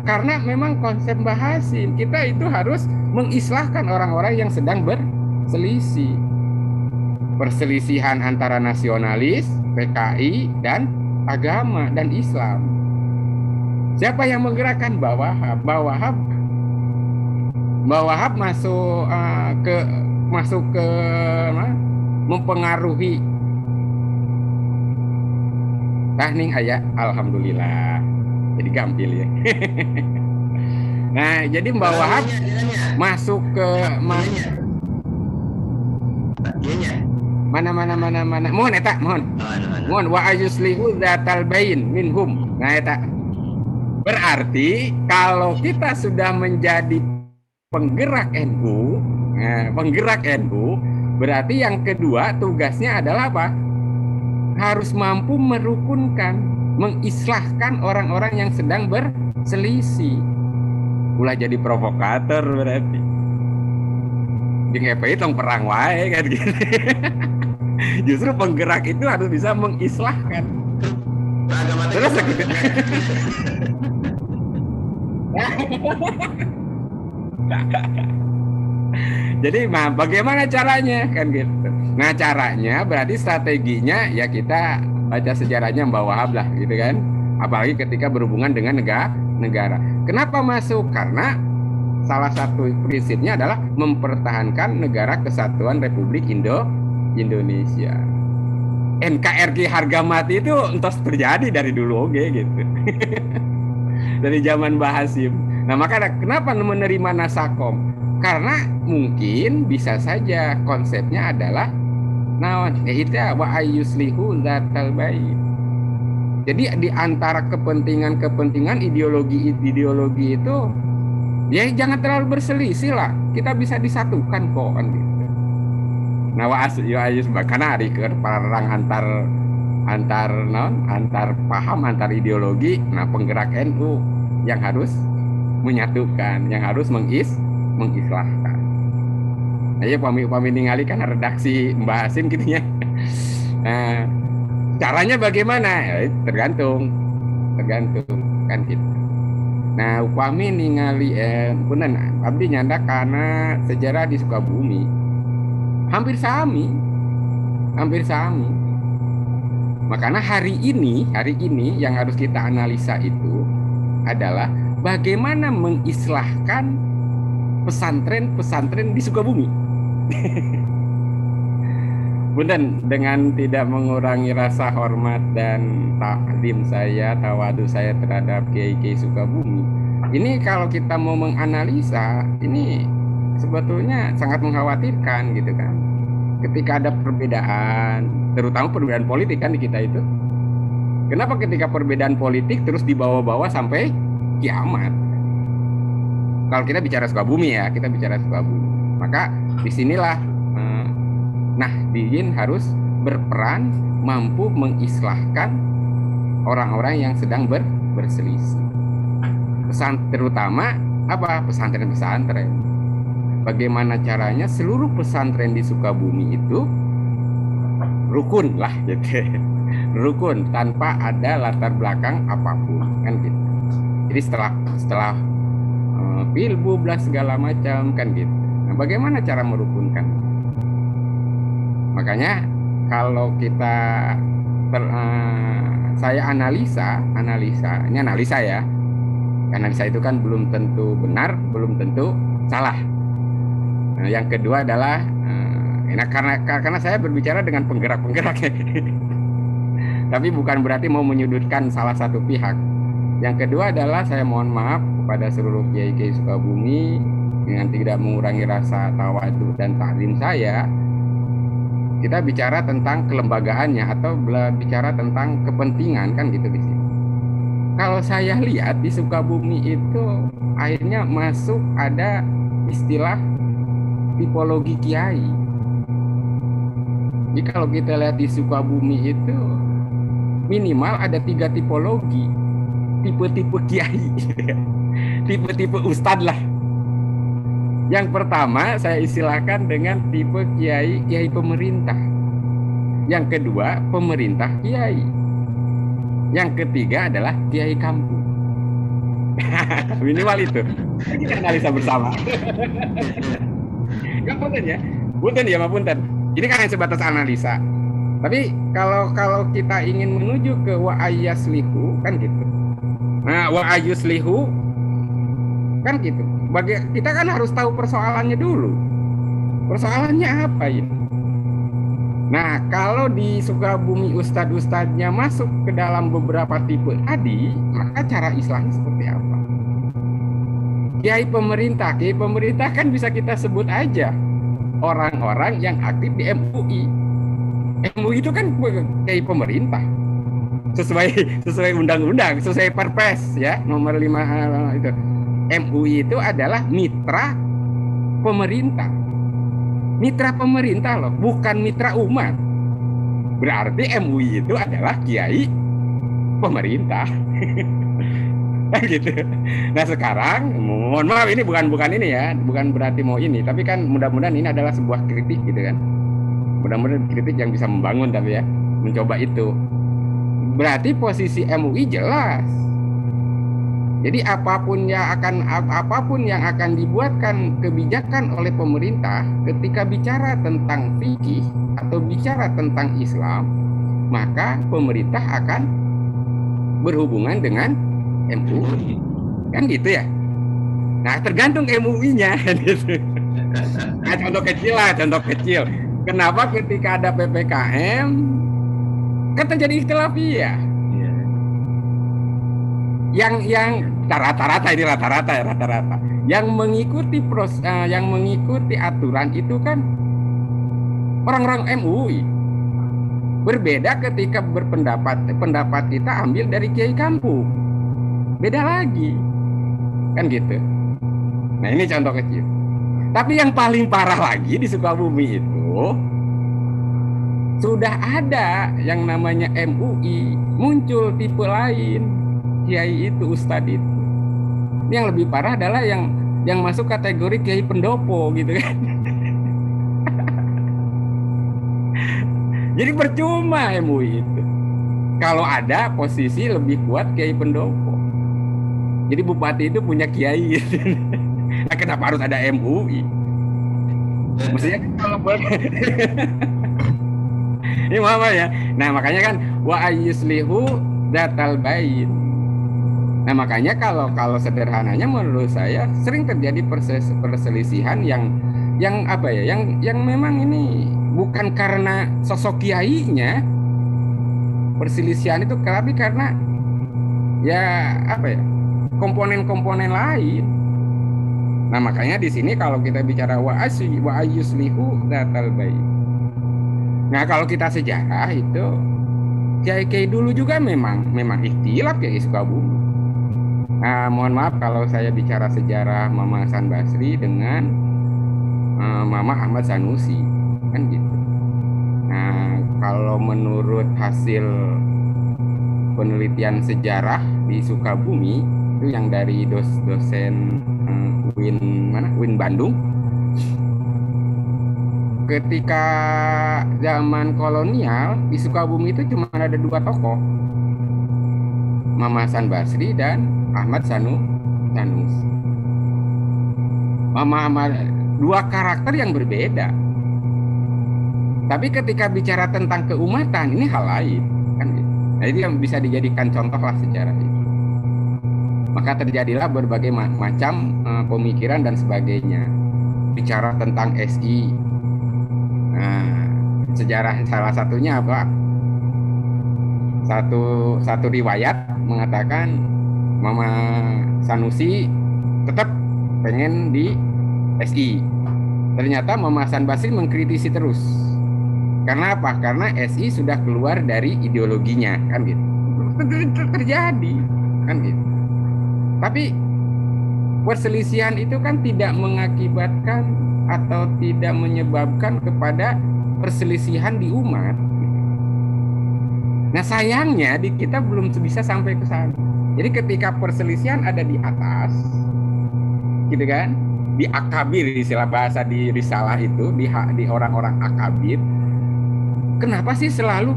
Karena memang konsep Mbah Hasim kita itu harus mengislahkan orang-orang yang sedang berselisih. Perselisihan antara nasionalis, PKI, dan agama dan Islam. Siapa yang menggerakkan? Mbah Wahab. Mbah Wahab masuk ke mempengaruhi tahning aya, alhamdulillah. Jadi gampil ya. Nah, jadi Mbah Wahab masuk ke mana. Mohon eta, mohon wa ayuslihu dzatal bain minhum. Nah, eta. Berarti kalau kita sudah menjadi penggerak NU, Berarti yang kedua tugasnya adalah apa? Harus mampu merukunkan, mengislahkan orang-orang yang sedang berselisih. Ulah jadi provokator berarti. Jeung FPI tong perang wae kan gitu. Justru penggerak itu harus bisa mengislahkan. Terus gitu. Jadi bagaimana caranya kan gitu. Nah caranya berarti strateginya ya kita baca sejarahnya Mbak Wahab lah gitu kan. Apalagi ketika berhubungan dengan negara. Kenapa masuk? Karena salah satu prinsipnya adalah mempertahankan negara kesatuan Republik Indonesia. NKRI harga mati itu entos terjadi dari dulu oke gitu. Dari zaman Mbah Hasim. Nah maka kenapa menerima Nasakom? Karena mungkin bisa saja konsepnya adalah itu wa ayyuslihu zatal baik. Jadi di antara kepentingan ideologi itu ya jangan terlalu berselisih lah. Kita bisa disatukan kok kan gitu. Nah wa ayyus karena perang antar paham, antar ideologi. Nah penggerak NU yang harus menyatukan, yang harus mengislahkan. Ayo pami ningali kan redaksi Mbah Hasim gitu ya. Nah, caranya bagaimana? Ya, tergantung kan gitu. Nah, upami ningali punten abdi nyanda karena sejarah di Sukabumi hampir sami. Makanya hari ini yang harus kita analisa itu adalah bagaimana mengislahkan pesantren di Sukabumi. Punten, dengan tidak mengurangi rasa hormat dan takdim saya, tawadu saya terhadap Kiai Sukabumi. Ini kalau kita mau menganalisa, ini sebetulnya sangat mengkhawatirkan gitu kan. Ketika ada perbedaan, terutama perbedaan politik kan di kita itu. Kenapa ketika perbedaan politik terus dibawa-bawa sampai kiamat? Kalau kita bicara Sukabumi ya, maka disinilah Nahdliyin harus berperan mampu mengislahkan orang-orang yang sedang berselisih. Terutama apa? Pesantren-pesantren. Bagaimana caranya seluruh pesantren di Sukabumi itu rukun lah, gitu. Rukun tanpa ada latar belakang apapun kan gitu. Jadi setelah pilbu segala macam kan gitu. Nah, bagaimana cara merukunkan? Makanya kalau kita saya analisa ini analisa ya. Analisa itu kan belum tentu benar, belum tentu salah. Nah, yang kedua adalah karena saya berbicara dengan penggerak-penggerak. Tapi bukan berarti mau menyudutkan salah satu pihak. Yang kedua adalah saya mohon maaf kepada seluruh Kiai Sukabumi dengan tidak mengurangi rasa tawadu dan taklim saya. Kita bicara tentang kelembagaannya atau bicara tentang kepentingan kan gitu di sini. Kalau saya lihat di Sukabumi itu akhirnya masuk ada istilah tipologi kiai. Jadi kalau kita lihat di Sukabumi itu minimal ada 3 tipologi, tipe-tipe kiai, tipe-tipe ustadz lah. Yang pertama saya istilahkan dengan tipe kiai pemerintah. Yang kedua pemerintah kiai. Yang ketiga adalah kiai kampung. Minimal itu. Kita analisa bersama. Punten ya, punten. Ini kan hanya sebatas analisa. Tapi kalau kita ingin menuju ke wa ayyaslihu kan gitu. Nah, wa ayyuslihu kan gitu. Kita kan harus tahu persoalannya dulu. Persoalannya apa ini? Nah, kalau di Sukabumi ustadz-ustadznya masuk ke dalam beberapa tipe tadi, maka cara islahnya seperti apa? Kiai pemerintah kan bisa kita sebut aja orang-orang yang aktif di MUI. MUI itu kan kiai pemerintah. Sesuai undang-undang, sesuai Perpres ya, nomor 5 itu. MUI itu adalah mitra pemerintah. mitra pemerintah loh, bukan mitra umat. Berarti MUI itu adalah kiai pemerintah. Kan gitu. Nah sekarang, mohon maaf ini bukan ini ya, bukan berarti mau ini, tapi kan mudah-mudahan ini adalah sebuah kritik gitu kan. Mudah-mudahan kritik yang bisa membangun tapi ya, mencoba itu. Berarti posisi MUI jelas. Jadi apapun yang akan dibuatkan kebijakan oleh pemerintah ketika bicara tentang fikih atau bicara tentang Islam, maka pemerintah akan berhubungan dengan MUI. Kan gitu ya. Nah, tergantung MUI-nya gitu. Nah, contoh kecil. Kenapa ketika ada PPKM kan terjadi ikhtilafiyah? Yang rata-rata yang mengikuti aturan itu kan orang-orang MUI. Berbeda ketika pendapat kita ambil dari kiai kampung, beda lagi kan gitu. Nah ini contoh kecil. Tapi yang paling parah lagi di Sukabumi itu sudah ada yang namanya MUI, muncul tipe lain. Kiai itu, ustadz itu. Yang lebih parah adalah yang masuk kategori kiai pendopo gitu kan. Jadi percuma MUI itu. Kalau ada posisi lebih kuat kiai pendopo. Jadi bupati itu punya kiai gitu. Nah, kenapa harus ada MUI? Mestinya kalau ini apa ya? Nah, makanya kan wa ayyuslihu datal bait. Nah makanya kalau sederhananya menurut saya sering terjadi perselisihan yang apa ya, yang memang ini bukan karena sosok kiainya perselisihan itu, tapi karena ya apa ya, komponen-komponen lain. Nah makanya di sini kalau kita bicara wa ayyuslihu datal bait. Nah kalau kita sejarah itu kiai-kiai dulu juga memang ikhtilaf ya Sukabumi. Nah, mohon maaf kalau saya bicara sejarah Mama Hasan Basri dengan Mama Ahmad Sanusi, kan gitu. Nah, kalau menurut hasil penelitian sejarah di Sukabumi itu yang dari dosen UIN Bandung, ketika zaman kolonial di Sukabumi itu cuma ada 2 tokoh, Mama Hasan Basri dan Ahmad Sanus. Dua karakter yang berbeda. Tapi ketika bicara tentang keumatan ini hal lain, kan gitu. Nah, itu yang bisa dijadikan contoh lah sejarah itu. Maka terjadilah berbagai macam pemikiran dan sebagainya. Bicara tentang SI. Nah, sejarah salah satunya apa? Satu riwayat mengatakan Mama Sanusi tetap pengen di SI. Ternyata Mama Hasan Basri mengkritisi terus. Karena apa? Karena SI sudah keluar dari ideologinya, kan gitu. Terjadi, kan gitu. Tapi perselisihan itu kan tidak mengakibatkan atau tidak menyebabkan kepada perselisihan di umat. Nah sayangnya di kita belum bisa sampai ke sana. Jadi ketika perselisihan ada di atas, gitu kan, di akabir, istilah bahasa di risalah itu, di orang-orang akabir, kenapa sih selalu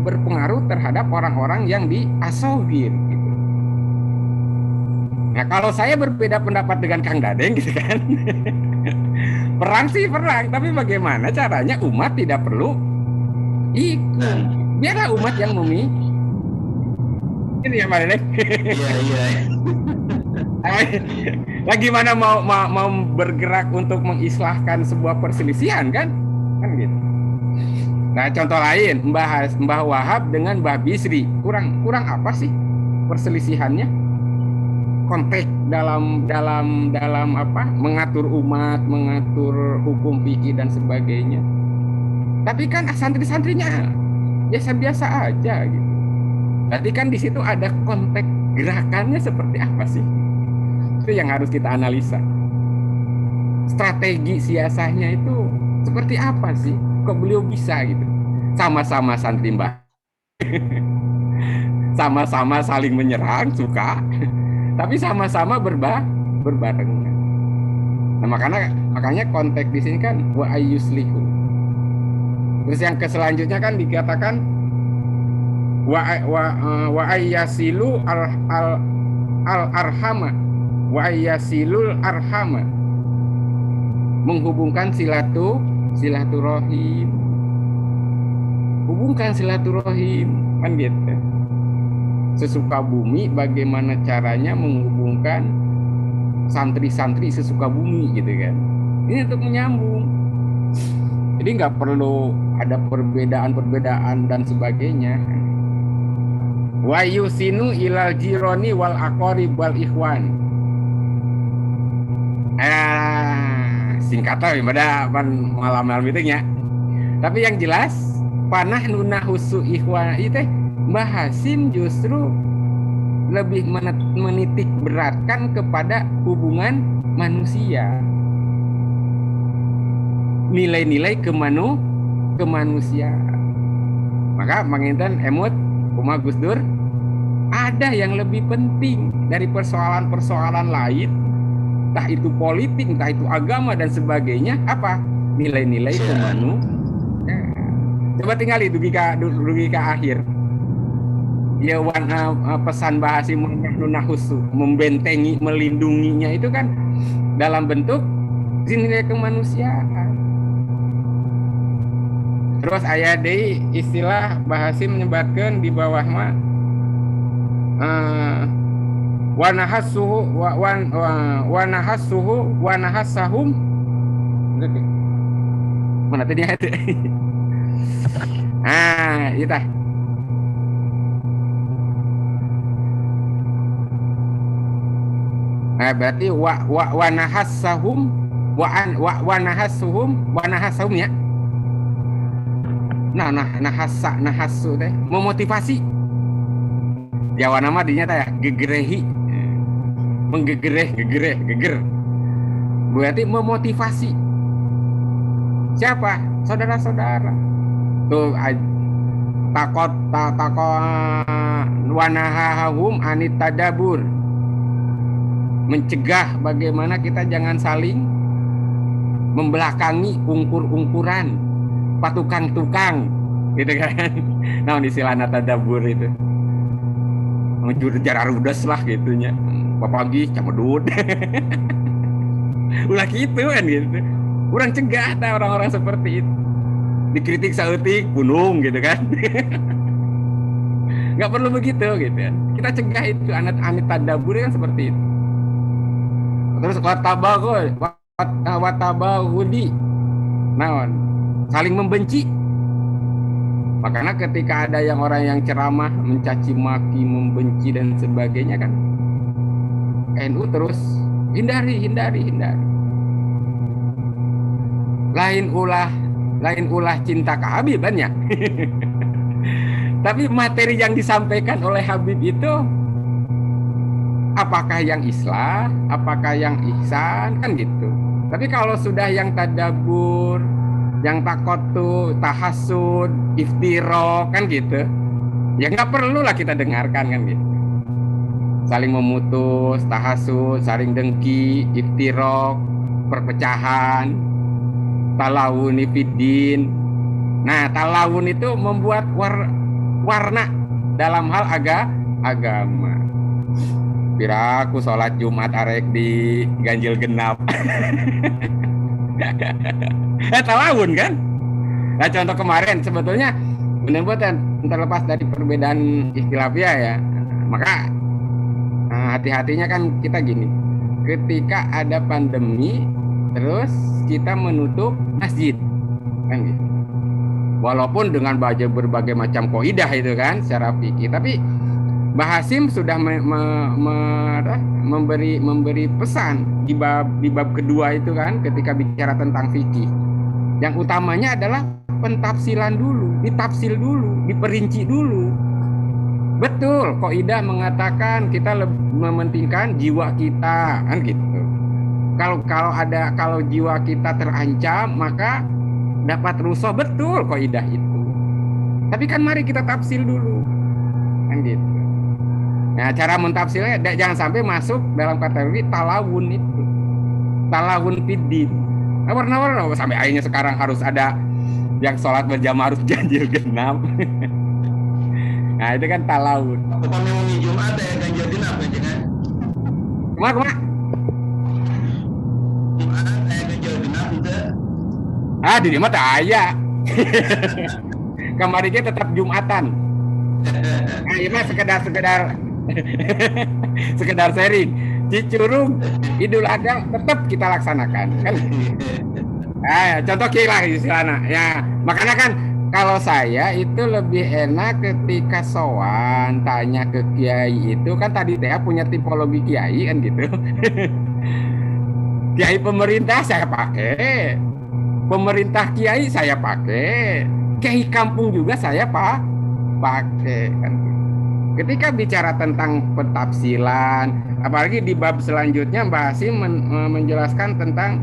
berpengaruh terhadap orang-orang yang di asogir? Gitu. Nah kalau saya berbeda pendapat dengan Kang Dadeng, gitu kan, perang sih perang, tapi bagaimana caranya umat tidak perlu ikut? Biarlah umat yang memilih. Ini ya Pak Dedek. Iya. Nah, gimana mau bergerak untuk mengislahkan sebuah perselisihan kan gitu. Nah contoh lain Mbah Wahab dengan Mbah Bisri kurang apa sih perselisihannya? Konteks dalam apa? Mengatur umat, mengatur hukum fikih dan sebagainya. Tapi kan santri-santrinya biasa-biasa aja gitu. Berarti kan di situ ada konteks gerakannya seperti apa sih? Itu yang harus kita analisa. Strategi siasahnya itu Seperti apa sih kok beliau bisa gitu? Sama-sama santri Mbah. Sama-sama saling menyerang, suka, tapi sama-sama berbarengan. Nah, makanya konteks di sini kan wa ayyuslihu. Terus yang selanjutnya kan dikatakan wa ayyasilu al arhama, wa ayyasilul arhama, menghubungkan silaturahim, hubungkan silaturahim, kan gitu. Sesuka bumi bagaimana caranya menghubungkan santri-santri sesuka bumi gitu kan. Ini untuk menyambung. Jadi nggak perlu ada perbedaan dan sebagainya. Wa yusinu ilal jironi wal aqarib wal ikhwan. Singkatnya pada malam itu ya. Tapi yang jelas panah nuna husu ikhwan itu Mbah Hasim justru lebih menitik beratkan kepada hubungan manusia. Nilai-nilai kemanusiaan. Maka menginten emut Umar Gus Dur, ada yang lebih penting dari persoalan-persoalan lain, entah itu politik, entah itu agama dan sebagainya, apa? Nilai-nilai kemanusiaan. Coba tinggali dugi ke akhir. Ya pesan Mbah Hasim Nunahusu, membentengi, melindunginya itu kan dalam bentuk nilai kemanusiaan. Terus aya deui istilah Mbah Hasim menyebatkan di bawah mah wa nahassuhum mana tadi itu. Itu berarti wa nahassahum wa nahassuhum ya. Nahassu teh memotivasi. Jawa nama dinya teh gegerehi. Geger. Berarti memotivasi. Siapa? Saudara-saudara. Tuh takot wanahahum anit tadabur. Mencegah bagaimana kita jangan saling membelakangi ungkur-ungkuran, patukang-tukang, gitu kan. Nah, istilahna tadabur itu. Menjur jarak rudas lah gitunya. Papagi camedut. Ulah gitu kan gitu. Kurang cegah orang-orang seperti itu. Dikritik saeutik gunung gitu kan. Nggak perlu begitu gitu kan. Kita cegah itu anit tadabur kan seperti itu. Terus watabahudi. Naon? Saling membenci. Makanya ketika ada orang yang ceramah mencaci maki, membenci dan sebagainya kan, NU terus hindari. Lain ulah cinta ke Habib kan ya. Tapi materi yang disampaikan oleh Habib itu apakah yang islah, apakah yang ihsan kan gitu. Tapi kalau sudah yang tadabur, yang takotu, tahasud, iftirok kan gitu, ya nggak perlu lah kita dengarkan kan gitu. Saling memutus, tahasud, saling dengki, iftirok, perpecahan, talawun fiddin. Nah, talawun itu membuat warna dalam hal agama. Piraku sholat Jumat arek di ganjil genap. Talawun kan? Nah, contoh kemarin sebetulnya benar-benar terlepas dari perbedaan ikhtilafiyah ya. Maka hati-hatinya kan kita gini. Ketika ada pandemi terus kita menutup masjid kan gitu. Walaupun dengan berbagai macam kaidah itu kan secara fikih, tapi Mbah Hasim sudah memberi pesan di bab kedua itu kan ketika bicara tentang fikih. Yang utamanya adalah pentafsilan dulu, ditafsil dulu, diperinci dulu. Betul, kaidah mengatakan kita mementingkan jiwa kita kan gitu. Kalau jiwa kita terancam maka dapat rusuh, betul kaidah itu. Tapi kan mari kita tafsil dulu, kan gitu. Nah, cara mentafsirnya jangan sampai masuk dalam kategori talawun itu, talawun fiddin. Warna-warna sampai akhirnya sekarang harus ada yang sholat berjamaah harus ganjil genap. Nah itu kan talawun. Upami wengi Jumat ya ganjil genap ya jangan. Kumaha? Jumat aya ganjil genap itu. Di dia mah teu aya. Kamari ge tetap Jumatan. Nah, ini mah sekedar sharing. Cicurug Idul Adha tetap kita laksanakan kan. Contoh kira istilahnya. Ya, makanya kan kalau saya itu lebih enak ketika sowan tanya ke kiai itu kan tadi saya punya tipologi kiai kan gitu. Kiai pemerintah saya pakai, pemerintah kiai saya pakai, kiai kampung juga saya pakai kan. Ketika bicara tentang pentafsilan, apalagi di bab selanjutnya Mbah Hasim menjelaskan tentang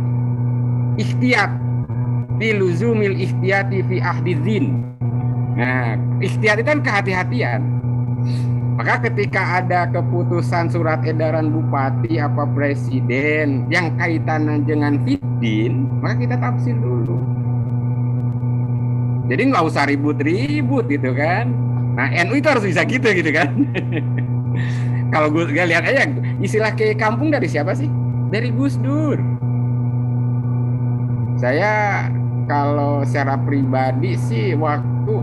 ikhtiyat fi luzumil ikhtiyati fi ahdidzin. Nah, ikhtiyat itu kan kehati-hatian. Maka ketika ada keputusan surat edaran bupati apa presiden yang kaitan dengan fiddin, maka kita tafsir dulu. Jadi nggak usah ribut-ribut gitu kan. Nah, NU itu harus bisa gitu kan. Kalau gue lihat aja istilah ke kampung dari siapa sih? Dari Gus Dur. Saya kalau secara pribadi sih waktu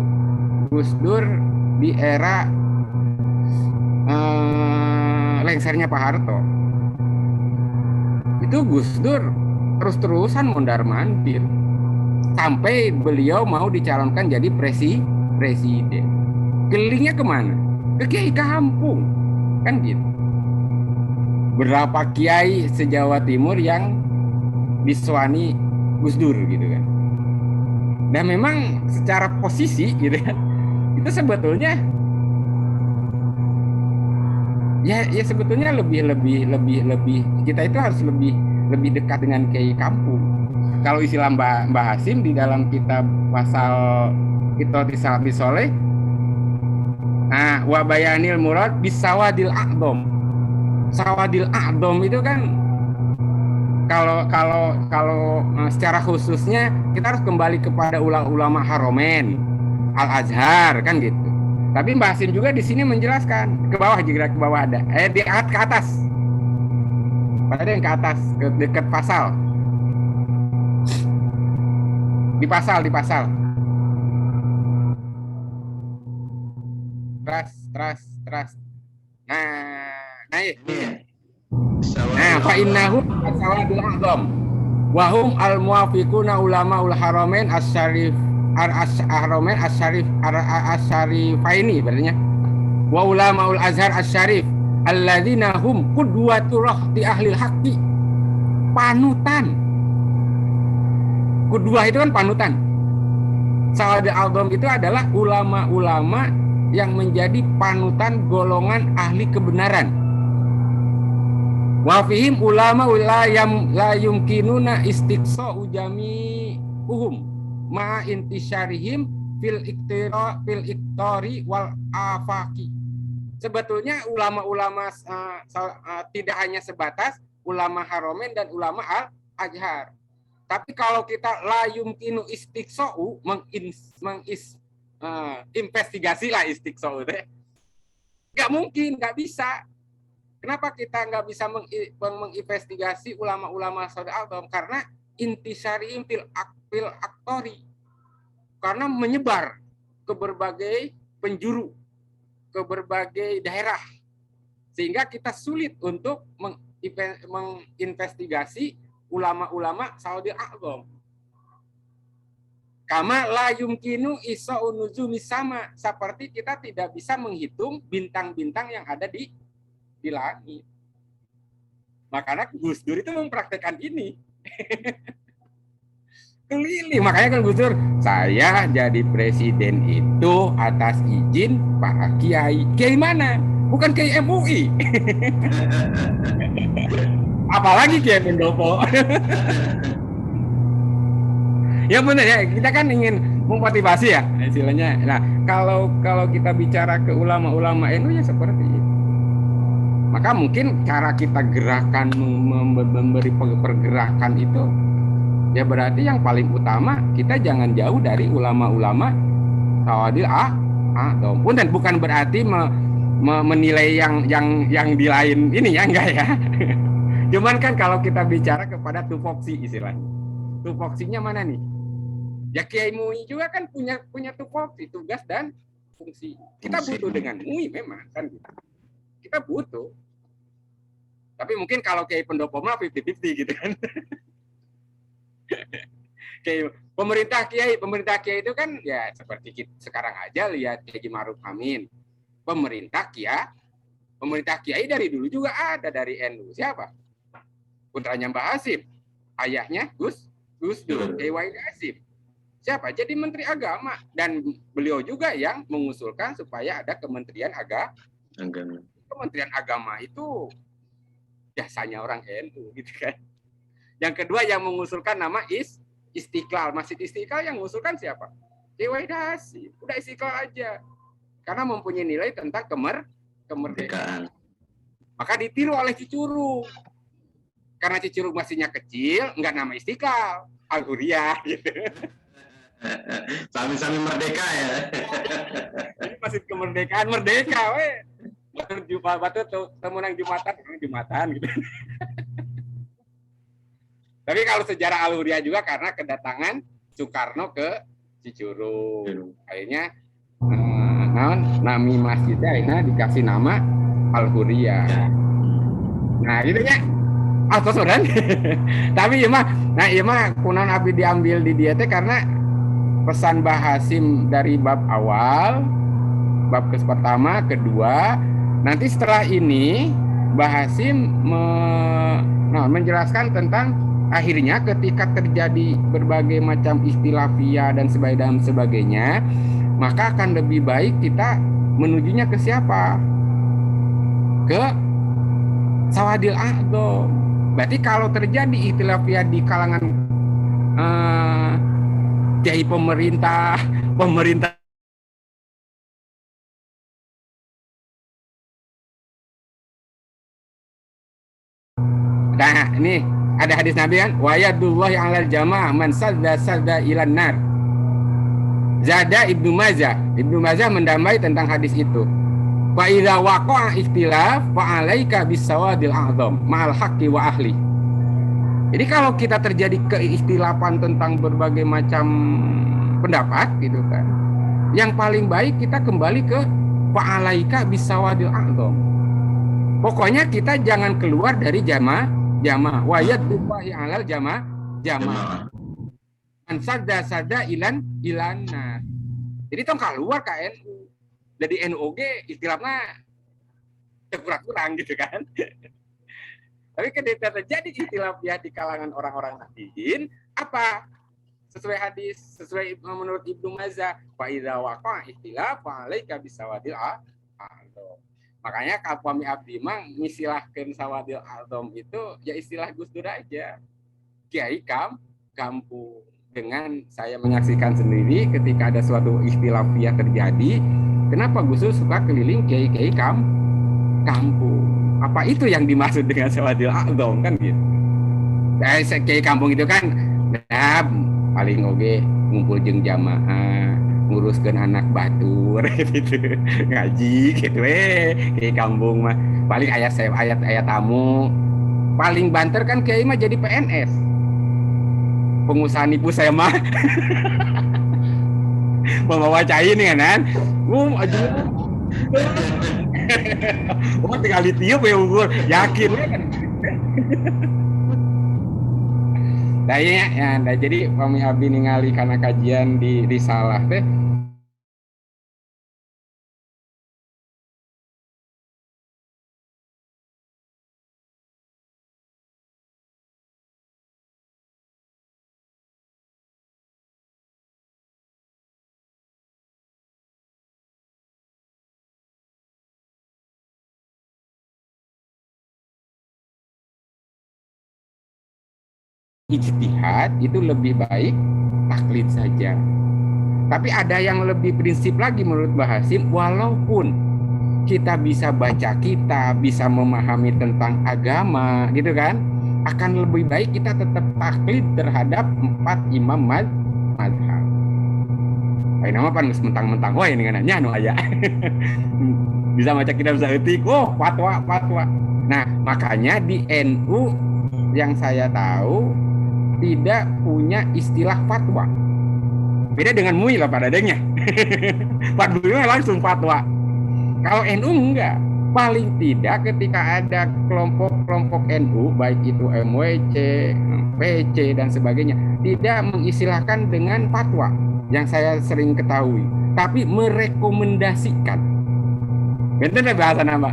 Gus Dur di era lengsernya Pak Harto itu Gus Dur terus-terusan mondar-mandir sampai beliau mau dicalonkan jadi presiden. Kelilingnya kemana? Ke kiai kampung kan gitu. Berapa kiai se-Jawa Timur yang diswani Gus Dur gitu kan. Dan memang secara posisi gitu kan, itu sebetulnya ya sebetulnya lebih kita itu harus lebih dekat dengan kiai kampung. Kalau istilah Mbah Hasim di dalam kitab pasal Qit'atis Salafi Sholeh, wa bayanil murad bisawadil a'dham. Sawadil a'dham itu kan kalau secara khususnya kita harus kembali kepada ulama Haromen, Al-Azhar kan gitu. Tapi Mbah Hasim juga di sini menjelaskan ke bawah juga ke bawah ada di ke atas. Pada yang ke atas ke dekat pasal. Di pasal. Teras. Nah fa innahu sawadul a'dham wa hum al muwafiquna ulama ul haramain asy-syarif ar-haramain asy-syarifaini berarti wa ulama ul azhar asy-syarif alladzina hum qudwatur rahti ahli haqqi. Panutan. Qudwah itu kan panutan. Sawadul a'dham itu adalah ulama-ulama yang menjadi panutan golongan ahli kebenaran. Wa fihim ulama la yumkinuna istiqsa'u jami'uhum ma intisyarihim fil iktari wal afaqi. Sebetulnya ulama-ulama tidak hanya sebatas ulama Haromen dan ulama Al-Azhar. Tapi kalau kita la yumkinu istiqsa'u investigasi lah istiqsa'u deh. Nggak mungkin, nggak bisa. Kenapa kita nggak bisa menginvestigasi ulama-ulama Sawadul A'dham? Karena intisyarihim fil aktori. Karena menyebar ke berbagai penjuru, ke berbagai daerah. Sehingga kita sulit untuk menginvestigasi ulama-ulama Sawadul A'dham. Kama la yumkinu isa'un nujumi sama, seperti kita tidak bisa menghitung bintang-bintang yang ada di langit. Makanya Gus Dur itu mempraktekkan ini. Keliling, makanya kan Gus Dur, saya jadi presiden itu atas izin para kiai. Kiai mana? Bukan kiai MUI. Apalagi kiai Pendopo. Ya benar ya, kita kan ingin memotivasi ya istilahnya. Nah, kalau kita bicara ke ulama-ulama NU ya seperti itu. Maka mungkin cara kita gerakan memberi pergerakan itu ya berarti yang paling utama kita jangan jauh dari ulama-ulama Sawadil A'dham. Dan bukan berarti menilai yang di lain ini ya, enggak ya. Cuman kan kalau kita bicara kepada tupoksi istilahnya. Tupoksinya mana nih? Ya Kiai MUI juga kan punya tupoksi, tugas dan fungsi. Kita butuh dengan MUI memang kan kita butuh. Tapi mungkin kalau Kiai Pendopo mah 50-50 gitu kan. Kayak pemerintah Kiai itu kan ya seperti sekarang aja lihat Kiai Ma'ruf Amin. Pemerintah Kiai dari dulu juga ada dari NU. Siapa? Putranya Mbah Hasim. Ayahnya Gus Dur, Kiai Wahid Hasim. Siapa? Jadi Menteri Agama. Dan beliau juga yang mengusulkan supaya ada Kementerian Agama. Kementerian Agama itu jasanya orang NU gitu kan. Yang kedua yang mengusulkan nama Istiqlal. Masjid Istiqlal yang mengusulkan siapa? Kiai Wahid Hasim. Udah Istiqlal aja. Karena mempunyai nilai tentang kemerdekaan. Maka ditiru oleh Cicurug. Karena Cicurug masihnya kecil, enggak nama Istiqlal, Al-Huriyah gitu. Sami-sami merdeka ya. Ini masih kemerdekaan, merdeka we. Batu temu nang Jumatan gitu. Tapi kalau sejarah Al-Huriyah juga karena kedatangan Soekarno ke Cicurug. Akhirnya nami masjidnya akhirnya dikasih nama Al-Huriyah. Nah, gitu ya. Sosoran. Tapi ya mah kunaon abdi diambil di dia teh karena pesan Mbah Hasim dari bab awal, bab pertama, kedua, nanti setelah ini Mbah Hasim menjelaskan tentang akhirnya ketika terjadi berbagai macam istilafiyah dan sebagainya, maka akan lebih baik kita menujunya ke siapa? Ke Sawadil A'dham. Berarti kalau terjadi istilafiyah di kalangan kiai pemerintah nah ini ada hadis Nabi kan, wa yadullahi 'alal jamaah man sadda ilan nar. Zada Ibnu Majah mendamai tentang hadis itu. Fa idza waqa'a ikhtilaf fa 'alaika bisawadil a'dham ma'al haqqi wa ahli. Jadi kalau kita terjadi keikhtilafan tentang berbagai macam pendapat gitu kan, yang paling baik kita kembali ke fa 'alaika bisawadil a'dham. Pokoknya kita jangan keluar dari jamaah wa yadullahi 'alal jamaah. Man sadda ilanar. Jadi tong keluar ke NU. Jadi NUG istilahnya kurang gitu kan. Tapi ketika terjadi istilaf ya di kalangan orang-orang nahdiyin, apa? Sesuai hadis, sesuai menurut Ibnu Majah, fa idza waqa'a istilaf fa 'alaika bisawadil a'dham. Makanya kapami abdi mang misilahkeun sawadil a'dham itu ya istilah Gus Dur aja. Kiai kampung. Dengan saya menyaksikan sendiri ketika ada suatu istilafiyah terjadi, kenapa Gus Dur suka keliling kiai-kiai kampung? Apa itu yang dimaksud dengan sawadil a'dham kan gitu? Kiai kampung itu kan paling oge ngumpul jeung jamaah, nguruskeun anak batur gitu, ngaji gitu kiai kampung mah. Paling ayat tamu. Paling banter kan kiai mah jadi PNS. Pengusaha nipu saya mah membawa cai nih kan aja tinggal ditiup ya unggul yakin kan. Nah, jadi kami abdi ningali karena kajian di risalah teh ijtihad itu lebih baik taklid saja. Tapi ada yang lebih prinsip lagi menurut Mbah Hasim, walaupun kita bisa baca kitab, bisa memahami tentang agama gitu kan, akan lebih baik kita tetap taklid terhadap 4 imam mazhab. Ayo nama pan mentang-mentang, wah ini kan anu aya. Bisa baca kitab saeutik, oh fatwa. Nah, makanya di NU yang saya tahu tidak punya istilah fatwa. Beda dengan MUI lah pada adanya. Fatwa langsung fatwa. Kalau NU enggak. Paling tidak ketika ada kelompok-kelompok NU, baik itu MWC, PC dan sebagainya, tidak mengistilahkan dengan fatwa yang saya sering ketahui, tapi merekomendasikan. Betul ya bahasa nama?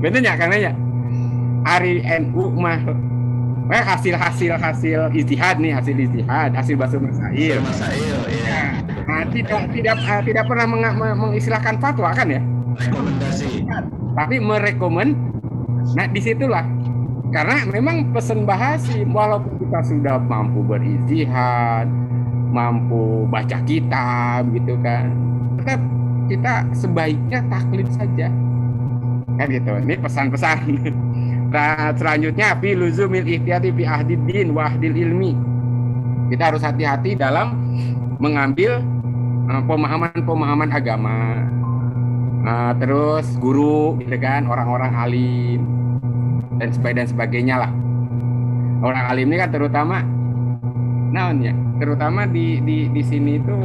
Betul ya karena ya Ari NU mah hasil ijtihad nih, hasil bahasa masail ya. Nah, tidak pernah mengistilahkan fatwa kan ya, rekomendasi, tapi merekomend. Nah disitulah, karena memang pesan Mbah Hasim, walaupun kita sudah mampu berijtihad, mampu baca kitab gitu kan, tetap kita sebaiknya taklid saja kan gitu. Ini pesan-pesan. Nah, selanjutnya fi luzumil ihtiyati fi ahdid din wa ahdil ilmi. Kita harus hati-hati dalam mengambil pemahaman agama. Terus guru gitu kan, orang-orang alim dan sebagainya lah. Orang alim ini kan terutama naonnya, terutama di sini itu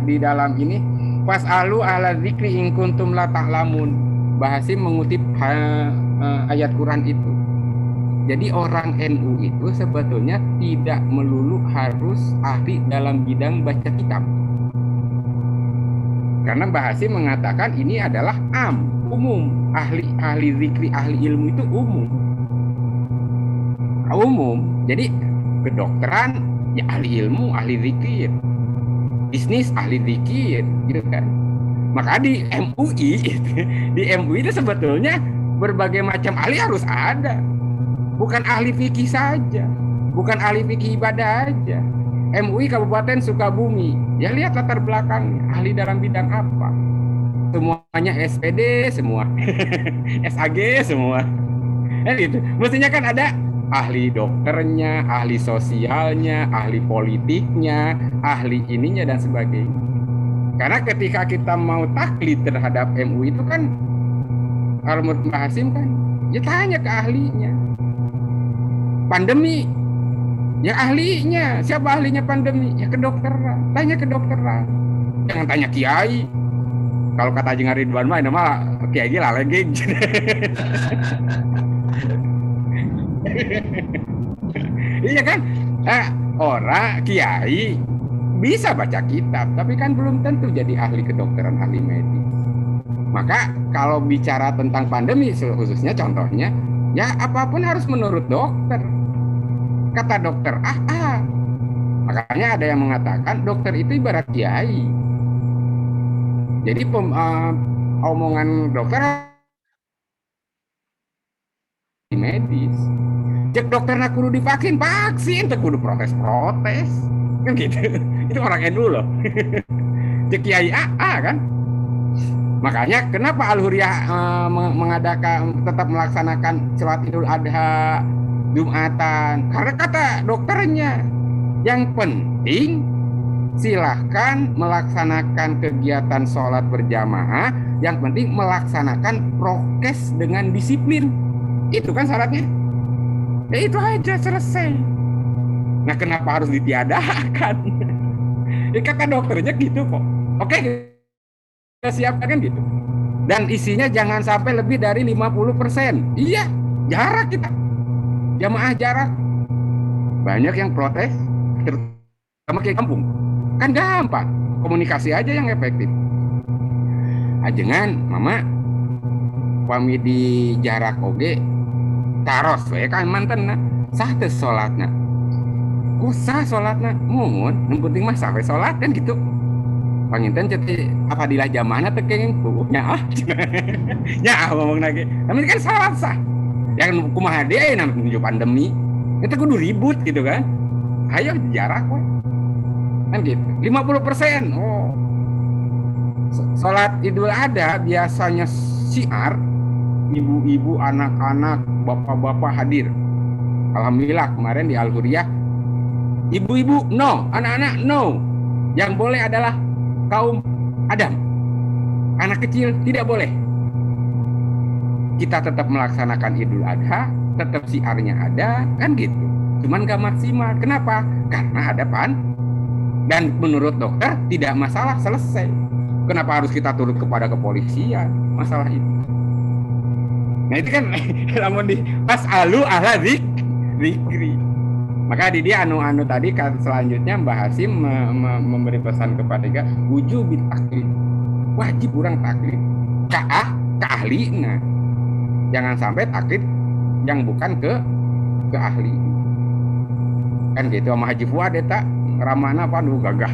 di dalam ini fas'alu ala dzikri in kuntum la ta'lamun. Mbah Hasim mengutip ayat Quran itu. Jadi orang NU itu sebetulnya tidak melulu harus ahli dalam bidang baca kitab. Karena Mbah Hasim mengatakan ini adalah umum. Ahli zikri, ahli ilmu itu umum. Jadi kedokteran ya ahli ilmu, ahli zikir. Bisnis ahli zikir gitu kan. Maka di MUI itu sebetulnya berbagai macam ahli harus ada. Bukan ahli fikih saja, bukan ahli fikih ibadah aja. MUI Kabupaten Sukabumi, ya lihat latar belakangnya, ahli dalam bidang apa. Semuanya SPD semua. SAG semua. Gitu. Mestinya kan ada ahli dokternya, ahli sosialnya, ahli politiknya, ahli ininya dan sebagainya. Karena ketika kita mau taklid terhadap MUI itu kan, kalau menurut Mbah Hasim kan, ya tanya ke ahlinya. Pandemi, ya ahlinya. Siapa ahlinya pandemi? Ya kedokteran. Tanya kedokteran. Jangan tanya kiai. Kalau kata Haji Ridwan mah, nama kiai gila lagi. Iya kan? Orang kiai bisa baca kitab, tapi kan belum tentu jadi ahli kedokteran, ahli medis. Maka kalau bicara tentang pandemi khususnya contohnya, ya apapun harus menurut dokter. Kata dokter Makanya ada yang mengatakan dokter itu ibarat kiai. Jadi omongan dokter medis. Cek dokter nak kudu divaksin, tak kudu protes kan gitu. Itu orang NU loh. Cek kiai kan. Makanya kenapa Al-Huriyah tetap melaksanakan sholat Idul Adha Jumatan, karena kata dokternya yang penting silahkan melaksanakan kegiatan sholat berjamaah, yang penting melaksanakan prokes dengan disiplin. Itu kan syaratnya. Ya itu aja, selesai. Nah kenapa harus ditiadakan? Ya kata dokternya gitu kok. Oke, kita siapkan kan gitu. Dan isinya jangan sampai lebih dari 50%. Iya, jarak kita. Jamaah jarak. Banyak yang protes, terutama ke kampung. Kan gampang, komunikasi aja yang efektif. Ajengan, mama, pami di jarak oge, taros, kan manten sah teh sholatna. Sah sholatna, mohon, yang penting mah sampai sholat kan gitu. Panginten cete apadilah jamana tekeng nyaah. Nyaah ngomong lagi. Tapi kan sholat sah. Yang kumaha deui namanya pandemi. Kita kudu ribut gitu kan. Ayo jarak kok. Kan gitu. 50%. Oh. Salat Idul Adha biasanya syiar ibu-ibu, anak-anak, bapak-bapak hadir. Alhamdulillah kemarin di Al-Huriyah ibu-ibu no, anak-anak no. Yang boleh adalah kaum Adam. Anak kecil tidak boleh. Kita tetap melaksanakan Idul Adha, tetap siarnya ada, kan gitu. Cuman gak maksimal. Kenapa? Karena ada dan menurut dokter tidak masalah, selesai. Kenapa harus kita turut kepada kepolisian masalah itu? Nah itu kan lamun di pas alu ahla zikri. Maka di dia anu tadi kan selanjutnya Mbah Hasim memberi pesan kepada kita wujubit taklid. Wajib orang taklid ke ahli. Nah, jangan sampai taklid yang bukan ke ahli. Kan gitu sama Haji Fuad eta ramana apa nu gagah.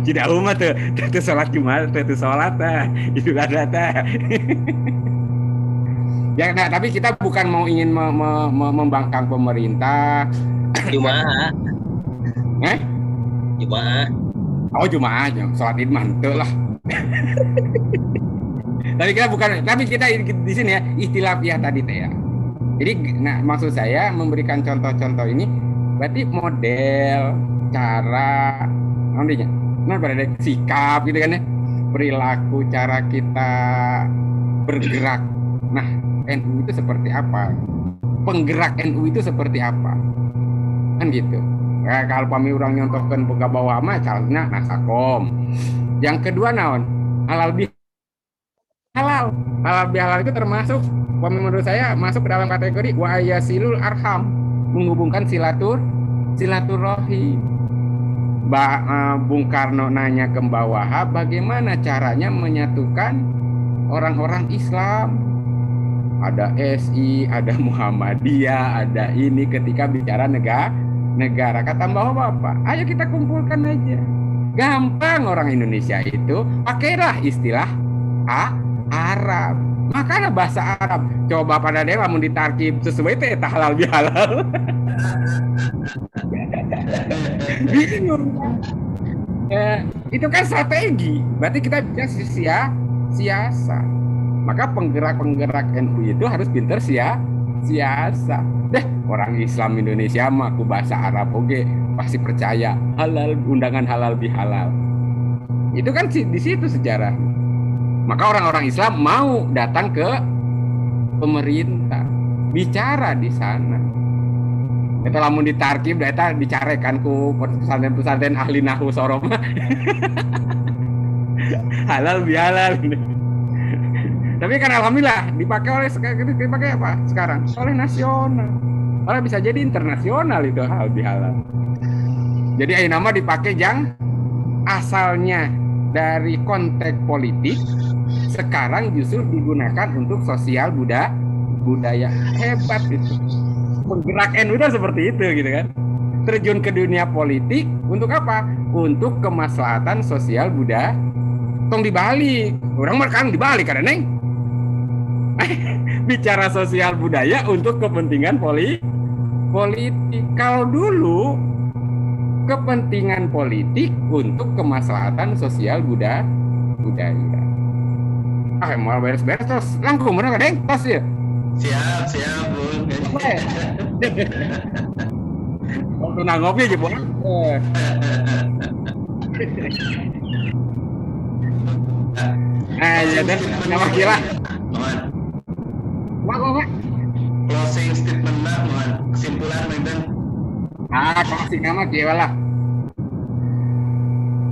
Tidak umat tuh salat Jumat tuh salat Idul Adha teh. Ya, nah, tapi kita bukan mau ingin membangkang pemerintah. Jumaah. Jumaah. Oh Jumaah, sholat Id mantul lah. Tapi kita di sini ya ikhtilafiyah tadi teh ya. Jadi, nah maksud saya memberikan contoh-contoh ini berarti model, cara, pada sikap gitu kan ya, perilaku, cara kita bergerak. Nah, NU itu seperti apa? Penggerak NU itu seperti apa? Kan gitu. Nah, kalau pami orang nyontohkan boga bawah mah calna nasakom. Yang kedua naon? Halal bihalal itu termasuk pami menurut saya masuk ke dalam kategori wa yasilul arham, menghubungkan silaturahim. Bung Karno nanya ke Mbak Wahab bagaimana caranya menyatukan orang-orang Islam. Ada SI, ada Muhammadiyah, ada ini ketika bicara negara. Kata Mbak Wahab apa? Ayo kita kumpulkan aja. Gampang orang Indonesia itu, pakailah istilah Arab. Makanya bahasa Arab. Coba pada dewa mau ditarkib sesuai itu halal bihalal. Bingung. Itu kan strategi. Berarti kita bisa siasat. Maka penggerak-penggerak NU itu harus pinter siasat. Orang Islam Indonesia mah aku bahasa Arab oke pasti percaya halal, undangan halal bihalal. Itu kan di situ sejarah. Maka orang-orang Islam mau datang ke pemerintah, bicara di sana. Itu lamun ditarkib, eta dicarekan ku pesantren ahli nahwu Soroma. Halal bihalal. Tapi kan alhamdulillah dipakai apa sekarang? Oleh nasional. Malah bisa jadi internasional itu halal bihalal. Jadi ayo nama dipakai yang asalnya dari konteks politik sekarang justru digunakan untuk sosial budaya. Hebat itu. Penggerak NU itu seperti itu gitu kan. Terjun ke dunia politik untuk apa? Untuk kemaslahatan sosial budaya. Tong dibalik. Orang mah kan dibalik karena neng. Bicara sosial budaya untuk kepentingan politik. Kalau dulu kepentingan politik untuk kemaslahatan sosial budaya. Mau beres-beres terus langkung bener kadang tos ya. Siap Bun. Waktu ngopi aja Bun. Ya dan nama gila. Mak. Closing statement lah, kesimpulan Medan. Closing nama gila lah.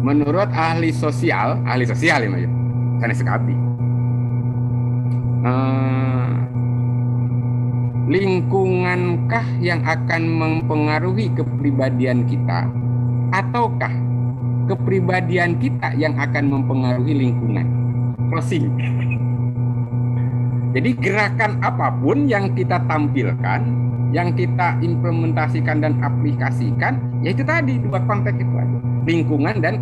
Menurut ahli sosial ya, kan sekabi. Lingkungankah yang akan mempengaruhi kepribadian kita, ataukah kepribadian kita yang akan mempengaruhi lingkungan? Closing. Jadi gerakan apapun yang kita tampilkan, yang kita implementasikan dan aplikasikan, yaitu tadi dua konteks itu aja, lingkungan dan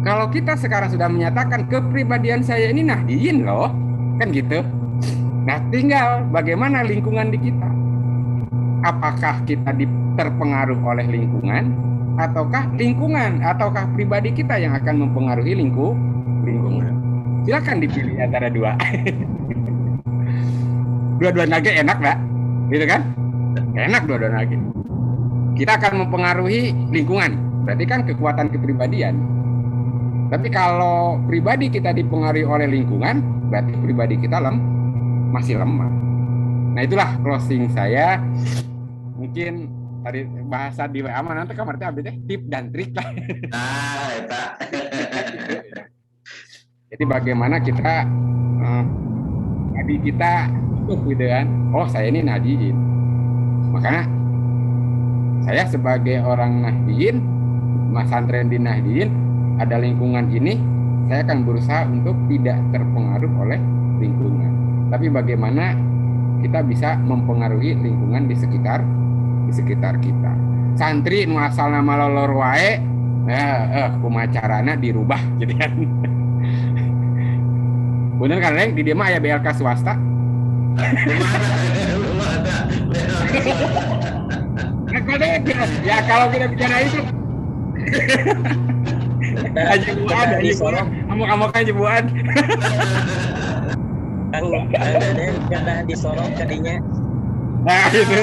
Kalau kita sekarang sudah menyatakan kepribadian saya ini Nahdien loh, kan gitu. Nah, tinggal bagaimana lingkungan di kita. Apakah kita terpengaruh oleh lingkungan, ataukah pribadi kita yang akan mempengaruhi lingkungan. Silakan dipilih antara dua. Dua-dua nage enak nggak? Gitu kan? Enak dua-dua nage. Kita akan mempengaruhi lingkungan. Berarti kan kekuatan kepribadian. Tapi kalau pribadi kita dipengaruhi oleh lingkungan, berarti pribadi kita masih lemah. Nah, itulah closing saya. Mungkin tadi bahasa di WA nanti kamarnya abis tip dan trik lah. Nah, eta. Jadi bagaimana kita nadi kita gitu kan. Oh, saya ini nadiin. Makanya saya sebagai orang nahdiin, pesantren di nahdiin, ada lingkungan ini, saya akan berusaha untuk tidak terpengaruh oleh lingkungan. Tapi bagaimana kita bisa mempengaruhi lingkungan di sekitar kita. Santri nu asal nama lolor wae, kumacarana dirubah gitu kan. Bener kan, Leng? Di dia mah aya BLK swasta. Ya kalau kita bicara itu Haji Buan, kamu kan Haji Buan. Kang ada disorot tadinya. Nah itu.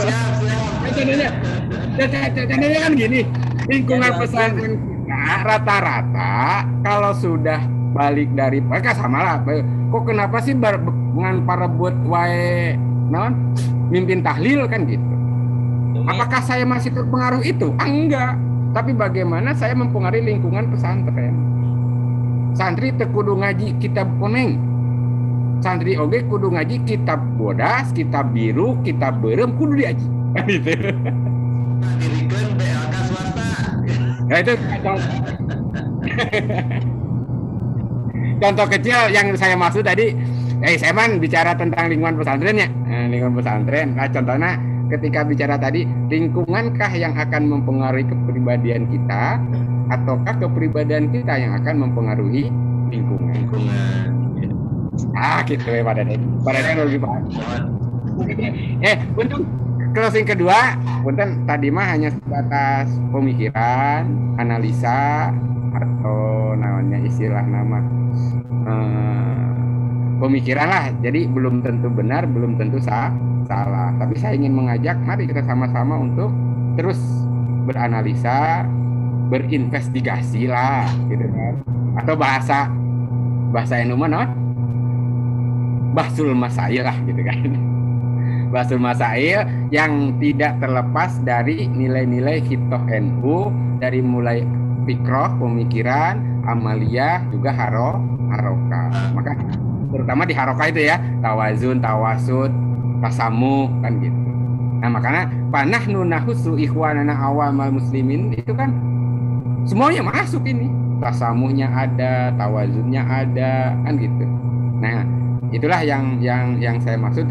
Contohnya kan gini, lingkungan pesantren kita rata-rata kalau sudah balik dari mereka sama lah. Kok kenapa sih dengan para buat wae naon mimpin tahlil kan gitu. Apakah saya masih terpengaruh itu? Enggak. Tapi bagaimana saya mempengaruhi lingkungan pesantren? Santri tekudu ngaji kitab koneng. Santri oge kudu ngaji kitab bodas, kitab biru, kitab berem kudu diaji. Gitu. Dirikan BLK swasta. Ya itu contoh kecil yang saya maksud tadi. Saya man bicara tentang lingkungan pesantrennya. Lingkungan pesantren. Nah, contohnya ketika bicara tadi, lingkungankah yang akan mempengaruhi kepribadian kita, ataukah kepribadian kita yang akan mempengaruhi lingkungan? Gitu ya Pak Deden. Pak Deden lebih paham. Untuk closing kedua, punten tadi mah hanya sebatas pemikiran, analisa, atau namanya istilah nama pemikiran lah. Jadi belum tentu benar, belum tentu salah. Tapi saya ingin mengajak, mari kita sama-sama untuk terus beranalisa, berinvestigasi lah, gitu kan. Atau bahasa yang mana? Bahsul masail lah, gitu kan. Bahsul masail yang tidak terlepas dari nilai-nilai hitoh NU, dari mulai fikroh, pemikiran, amaliyah, juga harokah. Maka terutama di harokah itu ya, tawazun, tawasud, tasamu kan gitu. Nah makanya panahnu nahussu ikhwanana awamal muslimin itu kan semuanya masuk ini. Tasamuhnya ada, tawazunnya ada, kan gitu. Nah itulah yang saya maksud.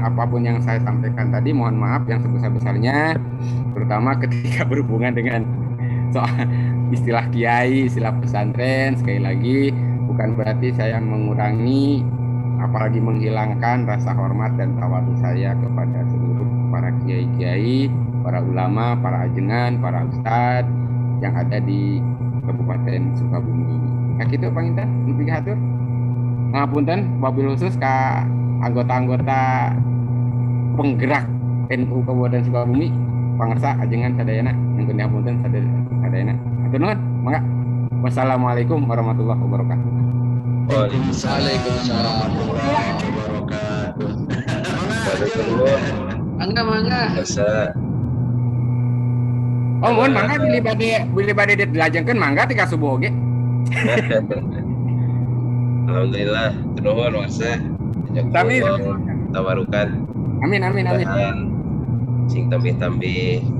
Apapun yang saya sampaikan tadi, mohon maaf yang sebesar-besarnya, terutama ketika berhubungan dengan soal istilah kiai, istilah pesantren. Sekali lagi, bukan berarti saya mengurangi, apalagi menghilangkan rasa hormat dan tawadhu saya kepada seluruh para kiai-kiai, para ulama, para ajengan, para ustadz yang ada di Kabupaten Sukabumi. Nah gitu Pak Intan, lebih hatur. Ngapunten wabil khusus ke anggota-anggota penggerak NU Kabupaten Sukabumi, pangersa ajengan sadayana yang kena ngapunten sadayana. Hatur nuhun, mangga. Wassalamualaikum warahmatullahi wabarakatuh. Waalaikumsalam warahmatullahi wabarakatuh. Mangga. Oh, mohon mangga bilih bade dilajengkeun mangga tika subuh oge. Alhamdulillah, nuhun wasa. Sami tawarukan. Amin. Sing tambih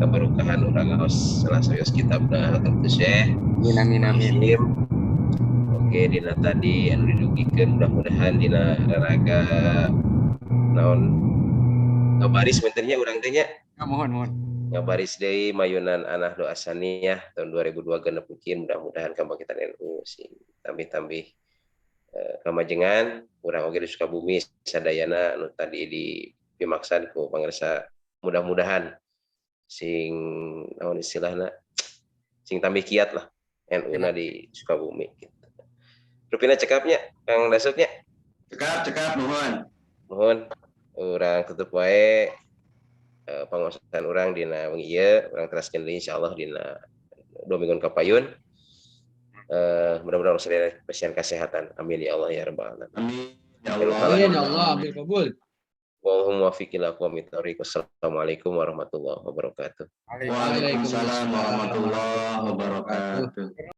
keberkahan urang ngaos salah sayos kitabna tentu Syekh. Amin. Oke, dina tadi anu didugikeun mudah-mudahan dina raga naon ngabaris menternya urang teh nya. Mohon. Ngabaris deui mayunan anah doa saniyah tahun 2002 genep mungkin mudah-mudahan kabangkitan NU sing tambih Kamajengan urang oge di Sukabumi sadayana anu tadi dipimaksan ku pangarsa mudah-mudahan sing naon istilahna sing tambah kiat lah NU-na di Sukabumi gitu. Rupina cekapnya Kang Dasupnya. Cekap Mohon urang tutup wae pangosan urang dina wengi ieu urang teraskeun deui insyaallah dina 2 minggu kapayun. Mudah-mudahan Allah pasien kesehatan. Amin ya Allah ya rabbal alamin. Amin. Ya Allah. Amin ya Allah, ambil kabul. Wallahumma wafiqil aqwamit thoriq. Wassalamualaikum warahmatullahi wabarakatuh. Waalaikumsalam warahmatullahi wabarakatuh.